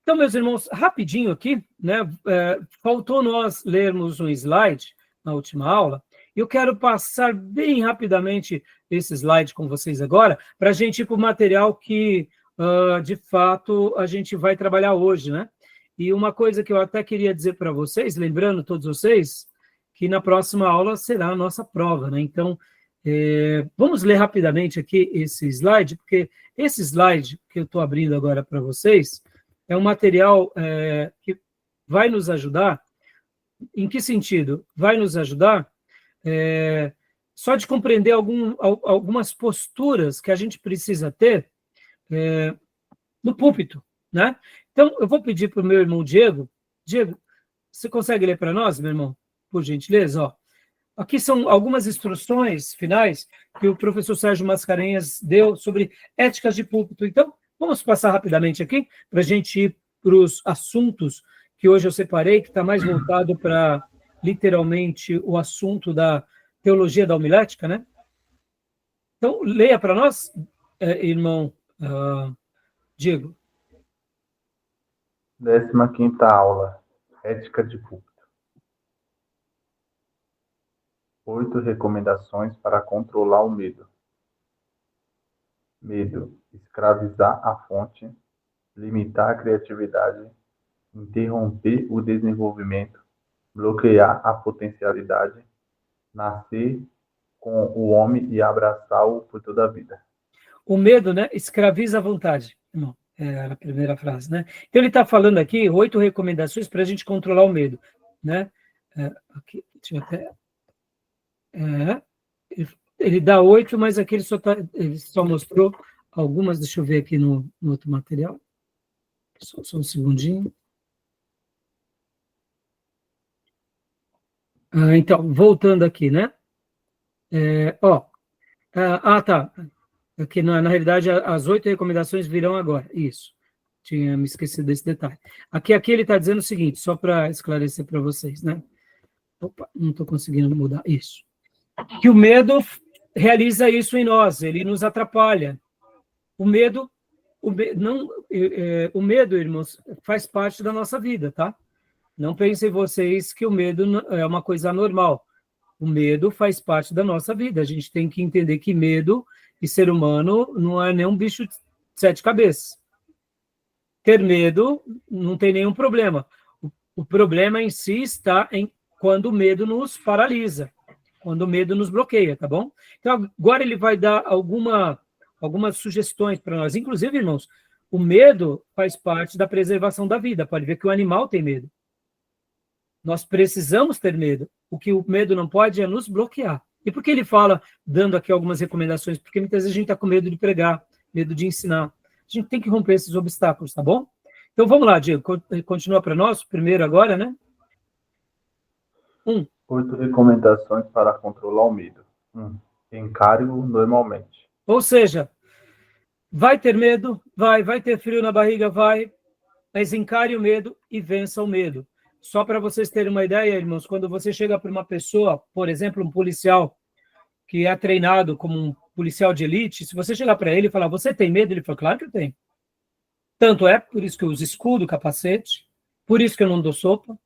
Então, meus irmãos, rapidinho aqui, né? Faltou nós lermos um slide na última aula, e eu quero passar bem rapidamente esse slide com vocês agora, para a gente ir para o material que, de fato, a gente vai trabalhar hoje, né? E uma coisa que eu até queria dizer para vocês, lembrando todos vocês, que na próxima aula será a nossa prova, né? Então, vamos ler rapidamente aqui esse slide, porque esse slide que eu estou abrindo agora para vocês é um material que vai nos ajudar. Em que sentido? Vai nos ajudar só de compreender algumas posturas que a gente precisa ter no púlpito, né? Então, eu vou pedir para o meu irmão Diego. Diego, você consegue ler para nós, meu irmão? Por gentileza, ó. Aqui são algumas instruções finais que o professor Sérgio Mascarenhas deu sobre éticas de púlpito. Então, vamos passar rapidamente aqui para a gente ir para os assuntos que hoje eu separei, que está mais voltado para, literalmente, o assunto da teologia da homilética, né? Então, leia para nós, irmão Diego. 15ª aula, Ética de Púlpito. 8 recomendações para controlar o medo. Medo: escravizar a fonte, limitar a criatividade, interromper o desenvolvimento, bloquear a potencialidade, nascer com o homem e abraçá-lo por toda a vida. O medo, né, escraviza a vontade. Não, é a primeira frase, né? Então, ele está falando aqui 8 recomendações para a gente controlar o medo, né? Aqui, deixa eu até... ele dá 8, mas aqui ele só mostrou algumas. Deixa eu ver aqui no outro material. Só um segundinho. Então, voltando aqui, né? Tá. Aqui, na realidade, as 8 recomendações virão agora. Isso. Tinha me esquecido desse detalhe. Aqui ele está dizendo o seguinte, só para esclarecer para vocês, né? Opa, não estou conseguindo mudar isso. Que o medo realiza isso em nós, ele nos atrapalha. O medo, irmãos, faz parte da nossa vida, tá? Não pensem vocês que o medo é uma coisa anormal. O medo faz parte da nossa vida. A gente tem que entender que medo e ser humano não é nem um bicho de 7 cabeças. Ter medo não tem nenhum problema. O problema em si está em quando o medo nos paralisa, quando o medo nos bloqueia, tá bom? Então, agora ele vai dar algumas sugestões para nós. Inclusive, irmãos, o medo faz parte da preservação da vida. Pode ver que o animal tem medo. Nós precisamos ter medo. O que o medo não pode é nos bloquear. E por que ele fala, dando aqui algumas recomendações? Porque muitas vezes a gente está com medo de pregar, medo de ensinar. A gente tem que romper esses obstáculos, tá bom? Então vamos lá, Diego, continua para nós, primeiro agora, né? 8 recomendações para controlar o medo. Encare-o normalmente. Ou seja, vai ter medo? Vai ter frio na barriga? Vai. Mas encare o medo e vença o medo. Só para vocês terem uma ideia, irmãos, quando você chega para uma pessoa, por exemplo, um policial que é treinado como um policial de elite, se você chegar para ele e falar, você tem medo? Ele fala, claro que eu tenho. Tanto é, por isso que eu uso escudo, capacete, por isso que eu não dou sopa,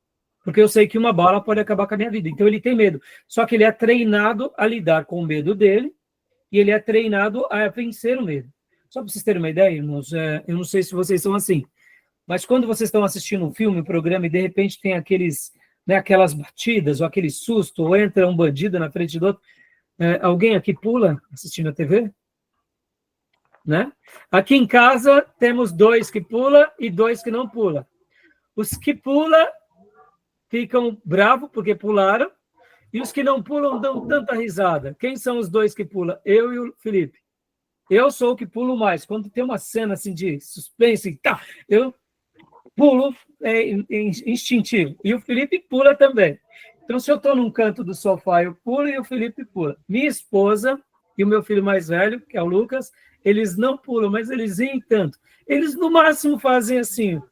porque eu sei que uma bala pode acabar com a minha vida. Então ele tem medo. Só que ele é treinado a lidar com o medo dele e ele é treinado a vencer o medo. Só para vocês terem uma ideia, irmãos, eu não sei se vocês são assim, mas quando vocês estão assistindo um filme, um programa, e de repente tem aquelas batidas, ou aquele susto, ou entra um bandido na frente do outro, alguém aqui pula assistindo a TV? Né? Aqui em casa temos 2 que pulam e 2 que não pulam. Os que pulam ficam bravos porque pularam, e os que não pulam dão tanta risada. Quem são os 2 que pulam? Eu e o Felipe. Eu sou o que pulo mais. Quando tem uma cena assim de suspense, eu pulo instintivo. E o Felipe pula também. Então, se eu estou num canto do sofá, eu pulo e o Felipe pula. Minha esposa e o meu filho mais velho, que é o Lucas, eles não pulam, mas eles riem tanto. Eles, no máximo, fazem assim.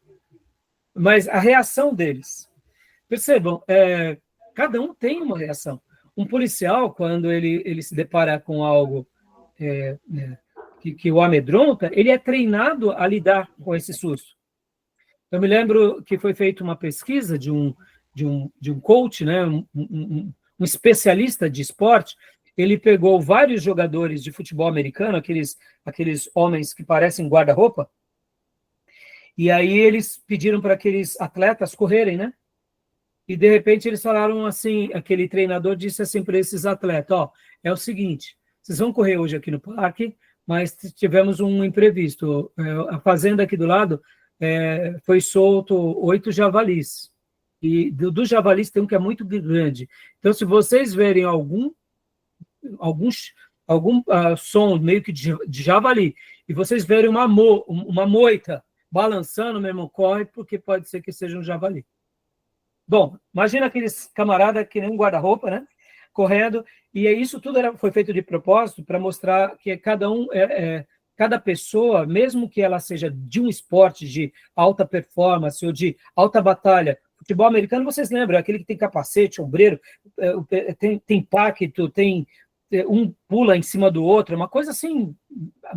Mas a reação deles... Percebam, cada um tem uma reação. Um policial, quando ele se depara com algo que o amedronta, ele é treinado a lidar com esse susto. Eu me lembro que foi feita uma pesquisa de um coach, né, um especialista de esporte. Ele pegou vários jogadores de futebol americano, aqueles homens que parecem guarda-roupa, e aí eles pediram para aqueles atletas correrem, né? E, de repente, eles falaram assim, aquele treinador disse assim para esses atletas, é o seguinte, vocês vão correr hoje aqui no parque, mas tivemos um imprevisto. A fazenda aqui do lado foi solto 8 javalis. E dos javalis tem um que é muito grande. Então, se vocês verem algum som meio que de javali, e vocês verem uma moita balançando, meu irmão, corre, porque pode ser que seja um javali. Bom, imagina aqueles camaradas que nem um guarda-roupa, né? Correndo, e isso tudo foi feito de propósito para mostrar que cada pessoa, mesmo que ela seja de um esporte de alta performance ou de alta batalha, futebol americano, vocês lembram, aquele que tem capacete, ombreiro, tem pacto, tem um pula em cima do outro, uma coisa assim,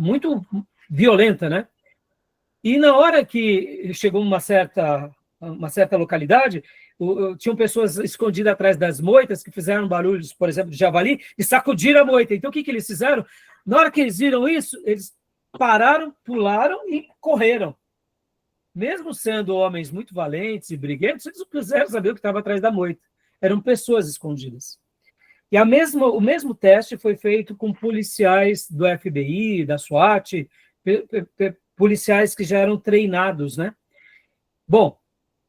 muito violenta, né? E na hora que chegou uma certa localidade, tinham pessoas escondidas atrás das moitas que fizeram barulhos, por exemplo, de javali, e sacudiram a moita. Então, o que eles fizeram? Na hora que eles viram isso, eles pararam, pularam e correram. Mesmo sendo homens muito valentes e briguentos, eles não quiseram saber o que estava atrás da moita. Eram pessoas escondidas. E o mesmo teste foi feito com policiais do FBI, da SWAT, policiais que já eram treinados, né? Bom,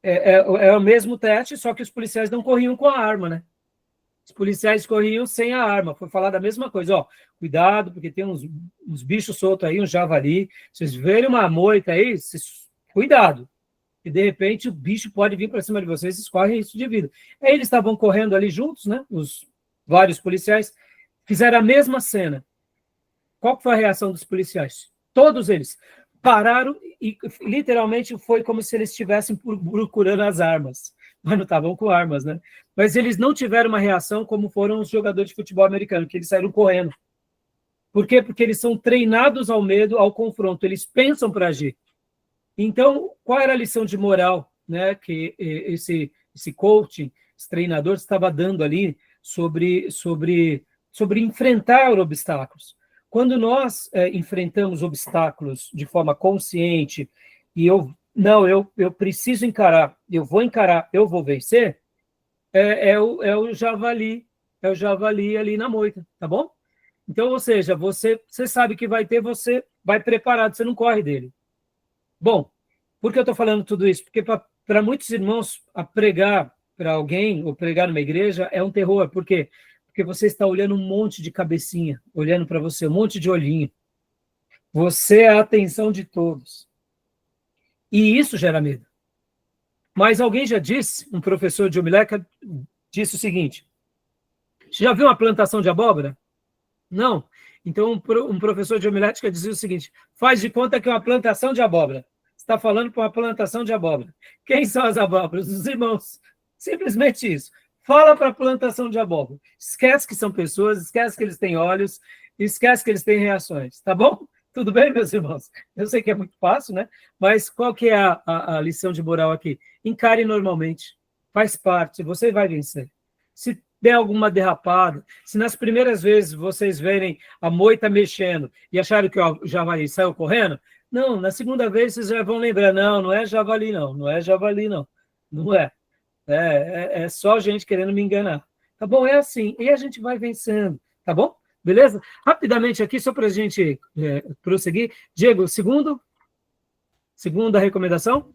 é o mesmo teste, só que os policiais não corriam com a arma, né? Os policiais corriam sem a arma. Foi falado a mesma coisa, cuidado, porque tem uns bichos soltos aí, um javali. Se vocês verem uma moita aí, cuidado. E, de repente, o bicho pode vir para cima de vocês, vocês correm risco de vida. Aí eles estavam correndo ali juntos, né? Os vários policiais fizeram a mesma cena. Qual foi a reação dos policiais? Todos eles pararam e literalmente foi como se eles estivessem procurando as armas, mas não estavam com armas, né? Mas eles não tiveram uma reação como foram os jogadores de futebol americano, que eles saíram correndo. Por quê? Porque eles são treinados ao medo, ao confronto, eles pensam para agir. Então, qual era a lição de moral, né, que esse coaching, esse treinador estava dando ali sobre enfrentar obstáculos? Quando nós enfrentamos obstáculos de forma consciente e eu preciso encarar, eu vou vencer, é o javali ali na moita, tá bom? Então, ou seja, você sabe que vai ter, você vai preparado, você não corre dele. Bom, por que eu estou falando tudo isso? Porque para muitos irmãos, a pregar para alguém ou pregar numa igreja é um terror. Por quê? Porque você está olhando um monte de cabecinha, olhando para você, um monte de olhinho. Você é a atenção de todos. E isso gera medo. Mas alguém já disse, um professor de homilética disse o seguinte: já viu uma plantação de abóbora? Não. Então, um professor de homilética dizia o seguinte: faz de conta que é uma plantação de abóbora. Você está falando para uma plantação de abóbora. Quem são as abóboras? Os irmãos. Simplesmente isso. Fala para a plantação de abóbora. Esquece que são pessoas, esquece que eles têm olhos, esquece que eles têm reações. Tá bom? Tudo bem, meus irmãos? Eu sei que é muito fácil, né? Mas qual que é a lição de moral aqui? Encare normalmente. Faz parte. Você vai vencer. Se der alguma derrapada, se nas primeiras vezes vocês verem a moita mexendo e acharam que o javali saiu correndo, não, na segunda vez vocês já vão lembrar, não é javali não, não é javali não, não é. É só gente querendo me enganar. Tá bom? É assim, e a gente vai vencendo, tá bom? Beleza? Rapidamente aqui, só para a gente prosseguir. Diego, segunda recomendação?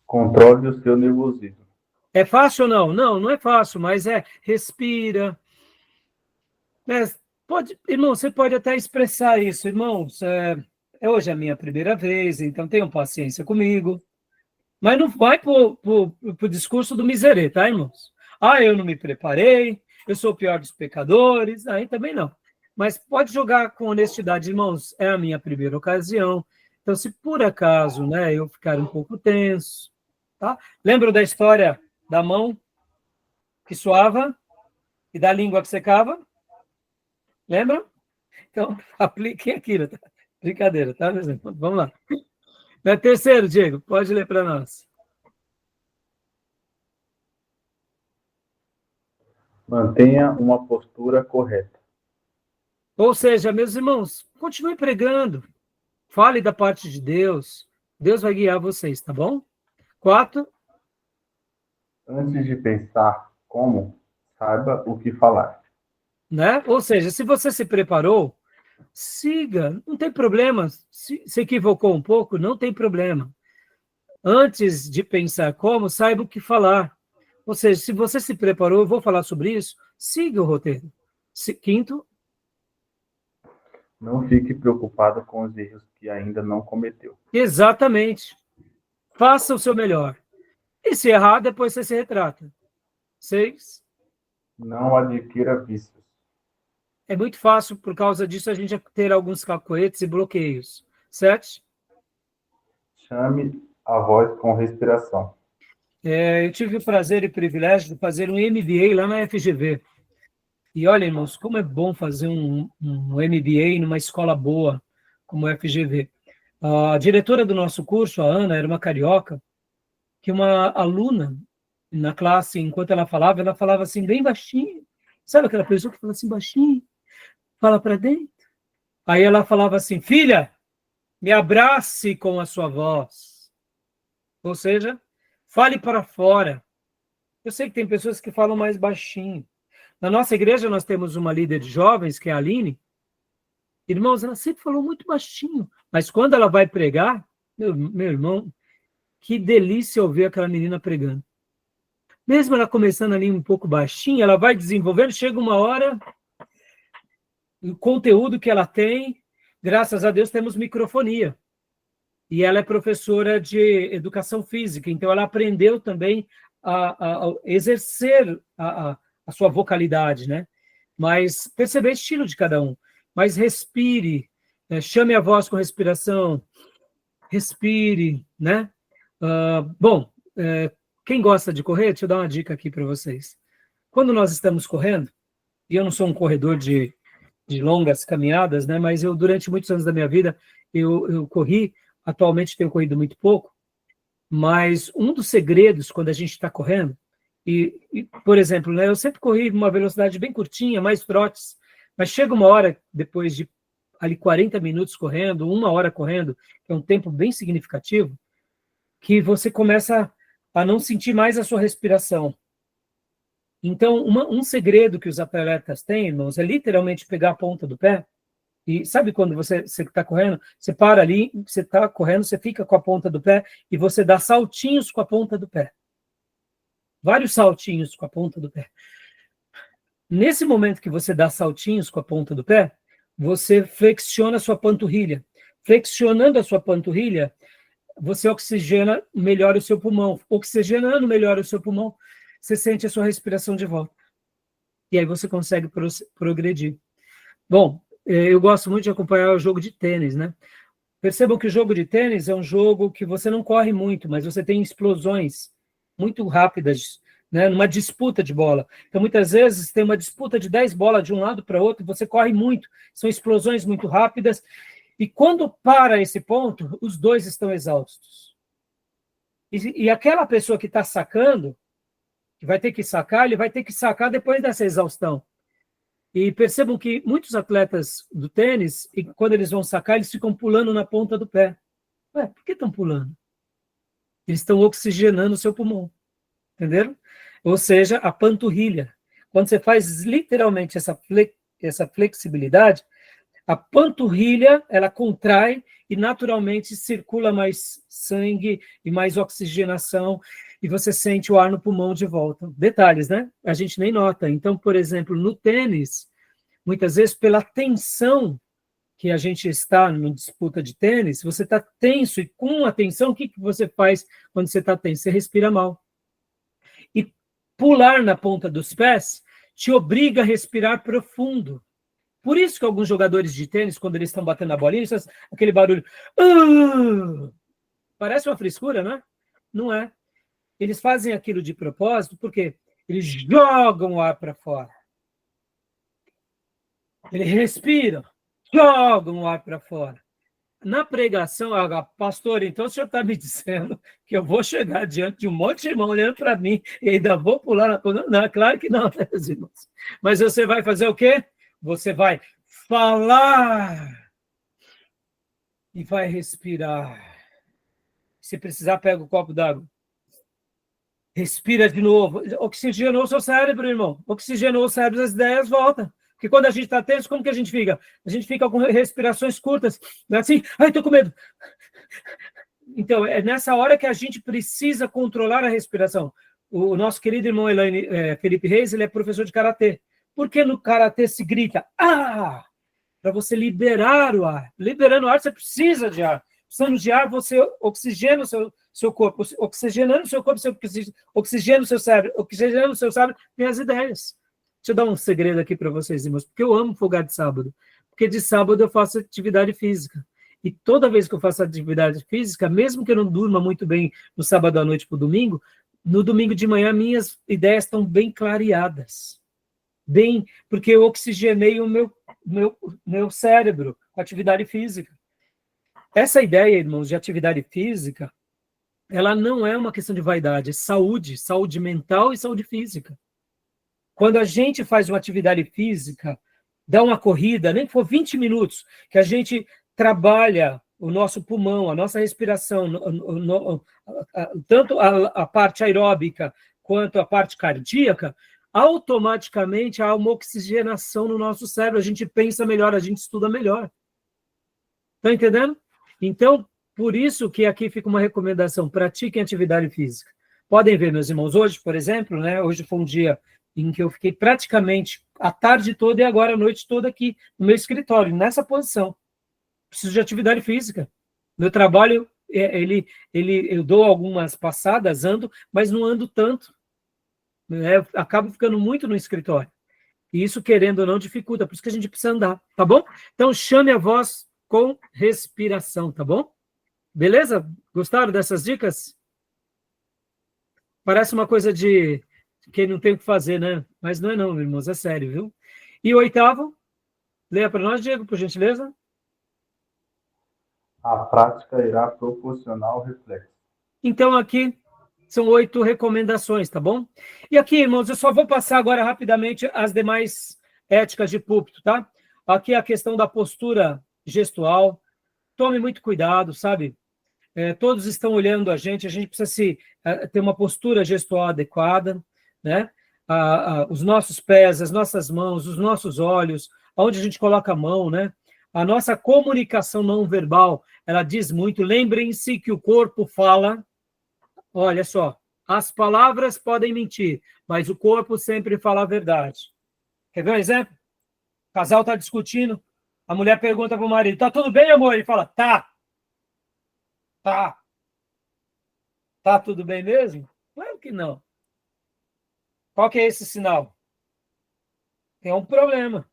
Controle o seu nervosismo. É fácil ou não? Não, não é fácil, mas respira. Irmão, você pode até expressar isso. Irmãos, hoje é a minha primeira vez, então tenham paciência comigo. Mas não vai para o discurso do miserê, tá, irmãos? Eu não me preparei, eu sou o pior dos pecadores, aí também não. Mas pode jogar com honestidade, irmãos, é a minha primeira ocasião. Então, se por acaso, né, eu ficar um pouco tenso, tá? Lembra da história da mão que suava e da língua que secava? Lembra? Então, apliquem aquilo, tá? Brincadeira, tá? Vamos lá. Terceiro, Diego, pode ler para nós. Mantenha uma postura correta. Ou seja, meus irmãos, continue pregando. Fale da parte de Deus. Deus vai guiar vocês, tá bom? 4. Antes de pensar como, saiba o que falar. Né? Ou seja, se você se preparou, siga, não tem problema. Se equivocou um pouco, não tem problema. Antes de pensar como, saiba o que falar. Ou seja, se você se preparou, eu vou falar sobre isso, siga o roteiro. 5. Não fique preocupado com os erros que ainda não cometeu. Exatamente. Faça o seu melhor. E se errar, depois você se retrata. 6. Não adquira vícios. É muito fácil, por causa disso, a gente ter alguns cacoetes e bloqueios. 7. Chame a voz com respiração. Eu tive o prazer e privilégio de fazer um MBA lá na FGV. E olha, irmãos, como é bom fazer um MBA numa escola boa, como a FGV. A diretora do nosso curso, a Ana, era uma carioca, que uma aluna na classe, enquanto ela falava assim, bem baixinho. Sabe aquela pessoa que fala assim, baixinho? Fala para dentro. Aí ela falava assim, filha, me abrace com a sua voz. Ou seja, fale para fora. Eu sei que tem pessoas que falam mais baixinho. Na nossa igreja, nós temos uma líder de jovens, que é a Aline. Irmãos, ela sempre falou muito baixinho. Mas quando ela vai pregar, meu irmão, que delícia ouvir aquela menina pregando. Mesmo ela começando ali um pouco baixinha, ela vai desenvolvendo, chega uma hora, o conteúdo que ela tem, graças a Deus temos microfonia. E ela é professora de educação física, então ela aprendeu também a exercer a sua vocalidade, né? Mas perceber o estilo de cada um. Mas respire, chame a voz com respiração, respire, né? Bom, quem gosta de correr, deixa eu dar uma dica aqui para vocês. Quando nós estamos correndo, e eu não sou um corredor de longas caminhadas, né? Mas eu, durante muitos anos da minha vida, eu corri, atualmente tenho corrido muito pouco, mas um dos segredos quando a gente está correndo, por exemplo, né, eu sempre corri uma velocidade bem curtinha, mais trotes, mas chega uma hora, depois de ali 40 minutos correndo, 1 hora correndo, que é um tempo bem significativo, que você começa a não sentir mais a sua respiração. Então, um segredo que os atletas têm, irmãos, é literalmente pegar a ponta do pé. E sabe quando você está correndo, você para ali, você está correndo, você fica com a ponta do pé e você dá saltinhos com a ponta do pé. Vários saltinhos com a ponta do pé. Nesse momento que você dá saltinhos com a ponta do pé, você flexiona a sua panturrilha. Flexionando a sua panturrilha, você oxigena melhor o seu pulmão. Oxigenando melhor o seu pulmão, você sente a sua respiração de volta. E aí você consegue progredir. Bom, eu gosto muito de acompanhar o jogo de tênis, né? Percebam que o jogo de tênis é um jogo que você não corre muito, mas você tem explosões muito rápidas, né? Numa disputa de bola. Então, muitas vezes, tem uma disputa de 10 bolas de um lado para o outro, e você corre muito. São explosões muito rápidas. E quando para esse ponto, os dois estão exaustos. E aquela pessoa que está sacando, que vai ter que sacar, ele vai ter que sacar depois dessa exaustão. E percebam que muitos atletas do tênis, quando eles vão sacar, eles ficam pulando na ponta do pé. Ué, por que estão pulando? Eles estão oxigenando o seu pulmão. Entenderam? Ou seja, a panturrilha. Quando você faz literalmente essa flexibilidade, a panturrilha, ela contrai e naturalmente circula mais sangue e mais oxigenação e você sente o ar no pulmão de volta. Detalhes, né? A gente nem nota. Então, por exemplo, no tênis, muitas vezes pela tensão que a gente está numa disputa de tênis, você está tenso e com a tensão, o que você faz quando você está tenso? Você respira mal. E pular na ponta dos pés te obriga a respirar profundo. Por isso que alguns jogadores de tênis, quando eles estão batendo a bolinha, eles fazem aquele barulho. Parece uma frescura, né? Não é. Eles fazem aquilo de propósito porque eles jogam o ar para fora. Eles respiram, jogam o ar para fora. Na pregação, pastor, então o senhor está me dizendo que eu vou chegar diante de um monte de irmão olhando para mim e ainda vou pular na ponta? Não, claro que não, meus irmãos. Mas você vai fazer o quê? Você vai falar e vai respirar. Se precisar, pega o copo d'água. Respira de novo. Oxigenou o seu cérebro, irmão. Oxigenou o cérebro, as ideias voltam. Porque quando a gente está tenso, como que a gente fica? A gente fica com respirações curtas. Não é assim? Ai, estou com medo. Então, é nessa hora que a gente precisa controlar a respiração. O nosso querido irmão Felipe Reis, ele é professor de karatê. Por que no karatê se grita? Para você liberar o ar. Liberando o ar, você precisa de ar. Precisando de ar, você oxigena o seu corpo. Oxigenando o seu corpo, você oxigena o seu cérebro. Oxigenando o seu cérebro, tem as ideias. Deixa eu dar um segredo aqui para vocês, irmãos. Porque eu amo folgar de sábado. Porque de sábado eu faço atividade física. E toda vez que eu faço atividade física, mesmo que eu não durma muito bem no sábado à noite para o domingo, no domingo de manhã minhas ideias estão bem clareadas. Bem, porque eu oxigenei o meu cérebro com atividade física. Essa ideia, irmãos, de atividade física, ela não é uma questão de vaidade, é saúde mental e saúde física. Quando a gente faz uma atividade física, dá uma corrida, nem que for 20 minutos, que a gente trabalha o nosso pulmão, a nossa respiração, tanto a parte aeróbica quanto a parte cardíaca, automaticamente há uma oxigenação no nosso cérebro, a gente pensa melhor, a gente estuda melhor. Está entendendo? Então, por isso que aqui fica uma recomendação, pratiquem atividade física. Podem ver, meus irmãos, hoje, por exemplo, né, hoje foi um dia em que eu fiquei praticamente a tarde toda e agora a noite toda aqui no meu escritório, nessa posição. Preciso de atividade física. Meu trabalho, eu dou algumas passadas, ando, mas não ando tanto. Né? Acabo ficando muito no escritório. E isso, querendo ou não, dificulta. Por isso que a gente precisa andar, tá bom? Então, chame a voz com respiração, tá bom? Beleza? Gostaram dessas dicas? Parece uma coisa de quem não tem o que fazer, né? Mas não é não, irmãos, é sério, viu? E o oitavo, leia para nós, Diego, por gentileza. A prática irá proporcionar o reflexo. Então, aqui são 8 recomendações, tá bom? E aqui, irmãos, eu só vou passar agora rapidamente as demais éticas de púlpito, tá? Aqui a questão da postura gestual. Tome muito cuidado, sabe? Todos estão olhando a gente precisa ter uma postura gestual adequada, né? Os nossos pés, as nossas mãos, os nossos olhos, onde a gente coloca a mão, né? A nossa comunicação não verbal, ela diz muito. Lembrem-se que o corpo fala. Olha só, as palavras podem mentir, mas o corpo sempre fala a verdade. Quer ver um exemplo? O casal está discutindo, a mulher pergunta para o marido, tá tudo bem, amor? Ele fala, tá. Tá. Tá tudo bem mesmo? Claro que não. Qual que é esse sinal? Tem um problema.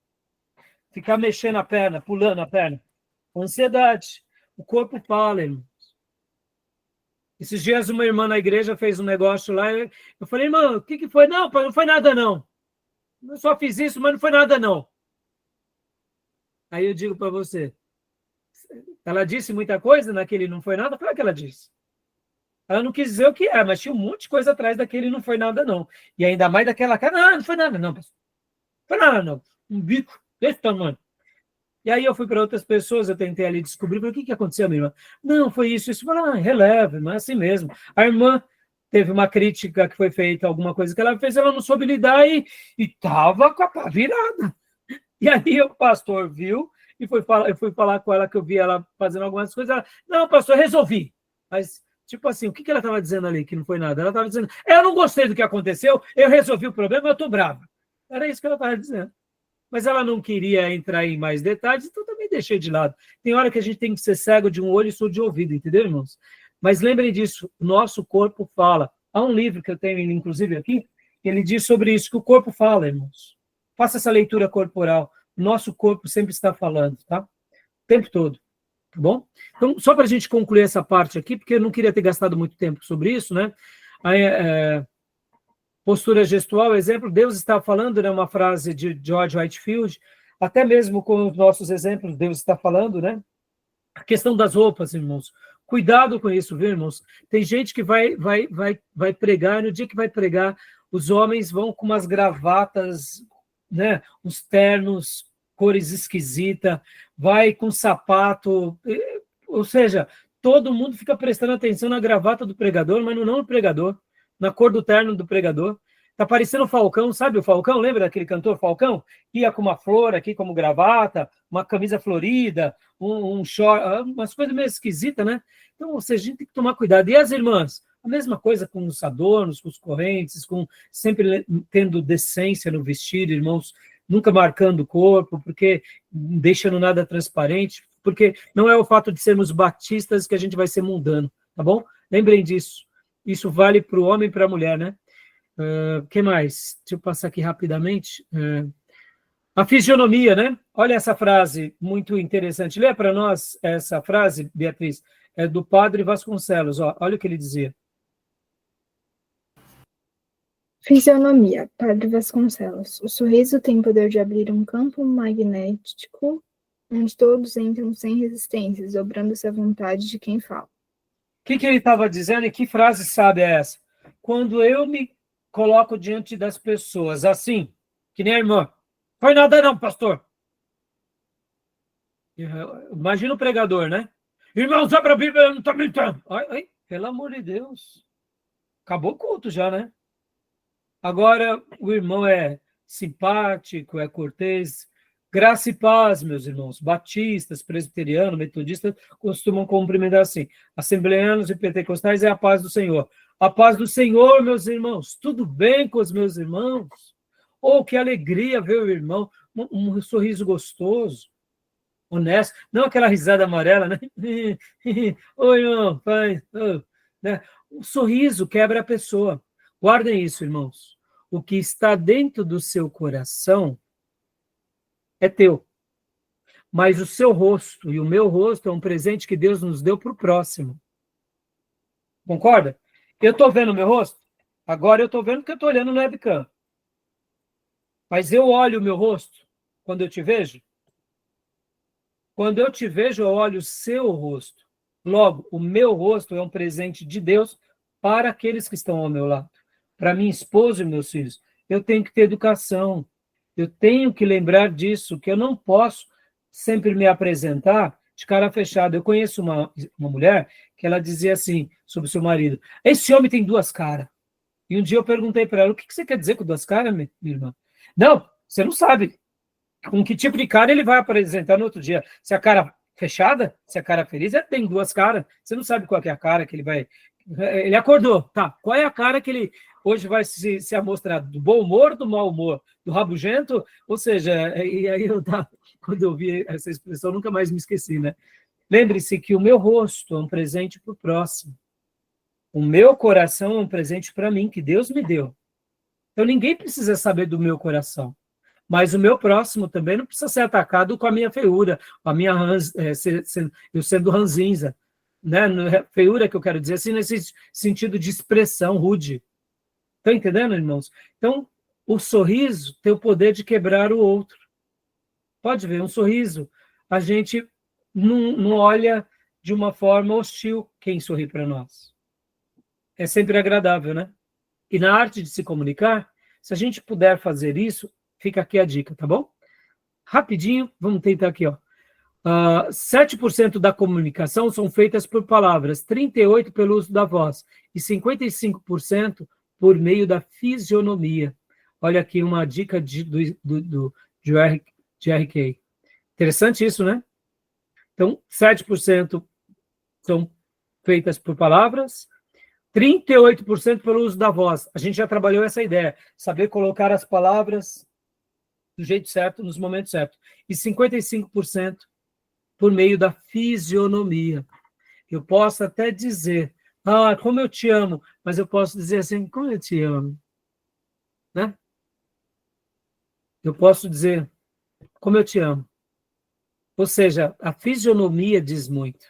Ficar mexendo a perna, pulando a perna. Ansiedade. O corpo fala, irmão. Esses dias uma irmã na igreja fez um negócio lá, eu falei, irmã, o que foi? Não, pai, não foi nada não. Eu só fiz isso, mas não foi nada não. Aí eu digo para você, ela disse muita coisa naquele não foi nada? Claro que ela disse. Ela não quis dizer o que é, mas tinha um monte de coisa atrás daquele não foi nada não. E ainda mais daquela cara, não foi nada não, pessoal. Não foi nada não. Um bico desse tamanho. E aí eu fui para outras pessoas, eu tentei ali descobrir, o que aconteceu, minha irmã? Não, foi isso. Eu falei, releve, mas é assim mesmo. A irmã teve uma crítica que foi feita, alguma coisa que ela fez, ela não soube lidar e estava com a pá virada. E aí o pastor viu e eu fui falar com ela que eu vi ela fazendo algumas coisas. Ela, não, pastor, resolvi. Mas, tipo assim, o que ela estava dizendo ali que não foi nada? Ela estava dizendo, eu não gostei do que aconteceu, eu resolvi o problema, eu estou brava. Era isso que ela estava dizendo. Mas ela não queria entrar em mais detalhes, então também deixei de lado. Tem hora que a gente tem que ser cego de um olho e surdo de ouvido, entendeu, irmãos? Mas lembrem disso, o nosso corpo fala. Há um livro que eu tenho, inclusive, aqui, que ele diz sobre isso, que o corpo fala, irmãos. Faça essa leitura corporal. O nosso corpo sempre está falando, tá? O tempo todo, tá bom? Então, só para a gente concluir essa parte aqui, porque eu não queria ter gastado muito tempo sobre isso, né? Postura gestual, exemplo, Deus está falando, né, uma frase de George Whitefield, até mesmo com os nossos exemplos, Deus está falando, né? A questão das roupas, irmãos. Cuidado com isso, viu, irmãos? Tem gente que vai pregar, e no dia que vai pregar, os homens vão com umas gravatas, né, uns ternos, cores esquisitas, vai com sapato, ou seja, todo mundo fica prestando atenção na gravata do pregador, mas não no pregador, na cor do terno do pregador. Tá parecendo o Falcão, sabe o Falcão? Lembra daquele cantor Falcão? Ia com uma flor aqui como gravata, uma camisa florida, um short, umas coisas meio esquisitas, né? Então, ou seja, a gente tem que tomar cuidado. E as irmãs? A mesma coisa com os adornos, com os correntes, com sempre tendo decência no vestido, irmãos, nunca marcando o corpo, porque deixando nada transparente, porque não é o fato de sermos batistas que a gente vai ser mundano, tá bom? Lembrem disso. Isso vale para o homem e para a mulher, né? Que mais? Deixa eu passar aqui rapidamente. A fisionomia, né? Olha essa frase muito interessante. Lê para nós essa frase, Beatriz, é do padre Vasconcelos. Ó, olha o que ele dizia. Fisionomia, Padre Vasconcelos. O sorriso tem poder de abrir um campo magnético onde todos entram sem resistências, dobrando-se à vontade de quem fala. O que ele estava dizendo e que frase sabe é essa? Quando eu me coloco diante das pessoas, assim, que nem a irmã, foi nada não, pastor. Imagina o pregador, né? Irmãos, abre a Bíblia, não está gritando. Ai, pelo amor de Deus. Acabou o culto já, né? Agora, o irmão é simpático, é cortês. Graça e paz, meus irmãos. Batistas, presbiterianos, metodistas costumam cumprimentar assim. Assembleanos e pentecostais é a paz do Senhor. A paz do Senhor, meus irmãos. Tudo bem com os meus irmãos? Oh, que alegria ver o irmão. Um sorriso gostoso, honesto. Não aquela risada amarela, né? Oi, irmão, pai. Oh, né? O sorriso quebra a pessoa. Guardem isso, irmãos. O que está dentro do seu coração é teu. Mas o seu rosto e o meu rosto é um presente que Deus nos deu para o próximo. Concorda? Eu estou vendo o meu rosto? Agora eu estou vendo porque eu estou olhando no webcam. Mas eu olho o meu rosto quando eu te vejo? Quando eu te vejo, eu olho o seu rosto. Logo, o meu rosto é um presente de Deus para aqueles que estão ao meu lado. Para minha esposa e meus filhos. Eu tenho que ter educação. Eu tenho que lembrar disso, que eu não posso sempre me apresentar de cara fechada. Eu conheço uma mulher que ela dizia assim sobre o seu marido: esse homem tem duas caras. E um dia eu perguntei para ela: o que você quer dizer com duas caras, minha irmã? Não, você não sabe com que tipo de cara ele vai apresentar no outro dia. Se a cara fechada, se a cara feliz, ele tem duas caras. Você não sabe qual é a cara que ele vai... Ele acordou, tá? Qual é a cara que ele hoje vai se amostrar? Do bom humor, do mau humor, do rabugento? Ou seja, e aí quando eu vi essa expressão, nunca mais me esqueci, né? Lembre-se que o meu rosto é um presente para o próximo. O meu coração é um presente para mim, que Deus me deu. Então ninguém precisa saber do meu coração. Mas o meu próximo também não precisa ser atacado com a minha feiura, com a minha eu sendo ranzinza. Né? Feiura que eu quero dizer assim, nesse sentido de expressão rude. Estão entendendo, irmãos? Então, o sorriso tem o poder de quebrar o outro. Pode ver, um sorriso, a gente não olha de uma forma hostil quem sorri para nós. É sempre agradável, né? E na arte de se comunicar, se a gente puder fazer isso, fica aqui a dica, tá bom? Rapidinho, vamos tentar aqui, ó. 7% da comunicação são feitas por palavras, 38% pelo uso da voz e 55% por meio da fisionomia. Olha aqui uma dica do GRK. Interessante isso, né? Então, 7% são feitas por palavras, 38% pelo uso da voz. A gente já trabalhou essa ideia, saber colocar as palavras do jeito certo, nos momentos certos. E 55% por meio da fisionomia. Eu posso até dizer, como eu te amo, mas eu posso dizer assim, como eu te amo. Né? Eu posso dizer, como eu te amo. Ou seja, a fisionomia diz muito.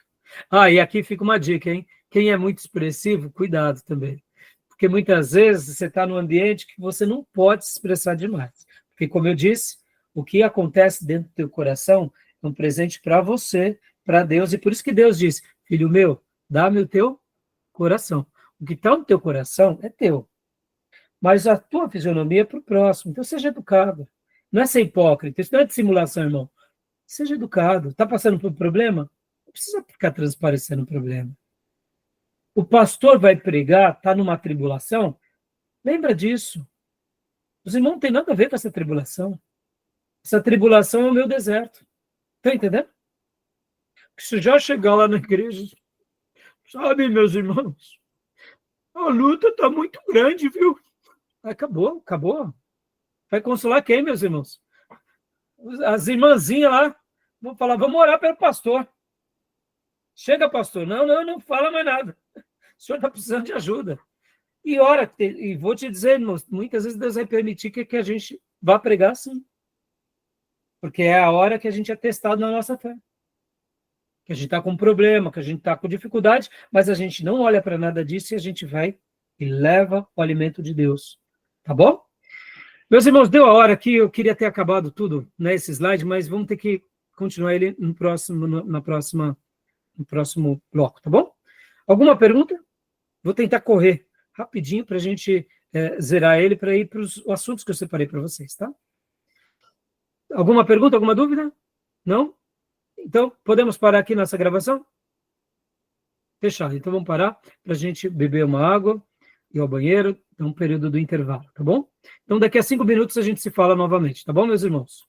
E aqui fica uma dica, hein? Quem é muito expressivo, cuidado também. Porque muitas vezes você está num ambiente que você não pode se expressar demais. Porque, como eu disse, o que acontece dentro do teu coração é um presente para você, para Deus, e por isso que Deus diz, filho meu, dá-me o teu coração. O que está no teu coração é teu. Mas a tua fisionomia é para o próximo. Então, seja educado. Não é ser hipócrita, isso não é dissimulação, irmão. Seja educado. Está passando por um problema? Não precisa ficar transparecendo o problema. O pastor vai pregar, está numa tribulação? Lembra disso. Os irmãos não têm nada a ver com essa tribulação. Essa tribulação é o meu deserto. Está entendendo? Se já chegar lá na igreja, sabe, meus irmãos, a luta está muito grande, viu? Acabou. Vai consolar quem, meus irmãos? As irmãzinhas lá vão falar, vamos orar pelo pastor. Chega, pastor. Não fala mais nada. O senhor está precisando de ajuda. E ora, e vou te dizer, irmãos, muitas vezes Deus vai permitir que a gente vá pregar sim. Porque é a hora que a gente é testado na nossa fé. Que a gente está com problema, que a gente está com dificuldade, mas a gente não olha para nada disso e a gente vai e leva o alimento de Deus. Tá bom? Meus irmãos, deu a hora aqui, eu queria ter acabado tudo nesse slide, mas vamos ter que continuar ele no próximo bloco, tá bom? Alguma pergunta? Vou tentar correr rapidinho para a gente zerar ele, para ir para os assuntos que eu separei para vocês, tá? Alguma pergunta, alguma dúvida? Não? Então, podemos parar aqui nossa gravação? Fechado. Então, vamos parar para a gente beber uma água, ir ao banheiro, é um período do intervalo, tá bom? Então, daqui a 5 minutos a gente se fala novamente, tá bom, meus irmãos?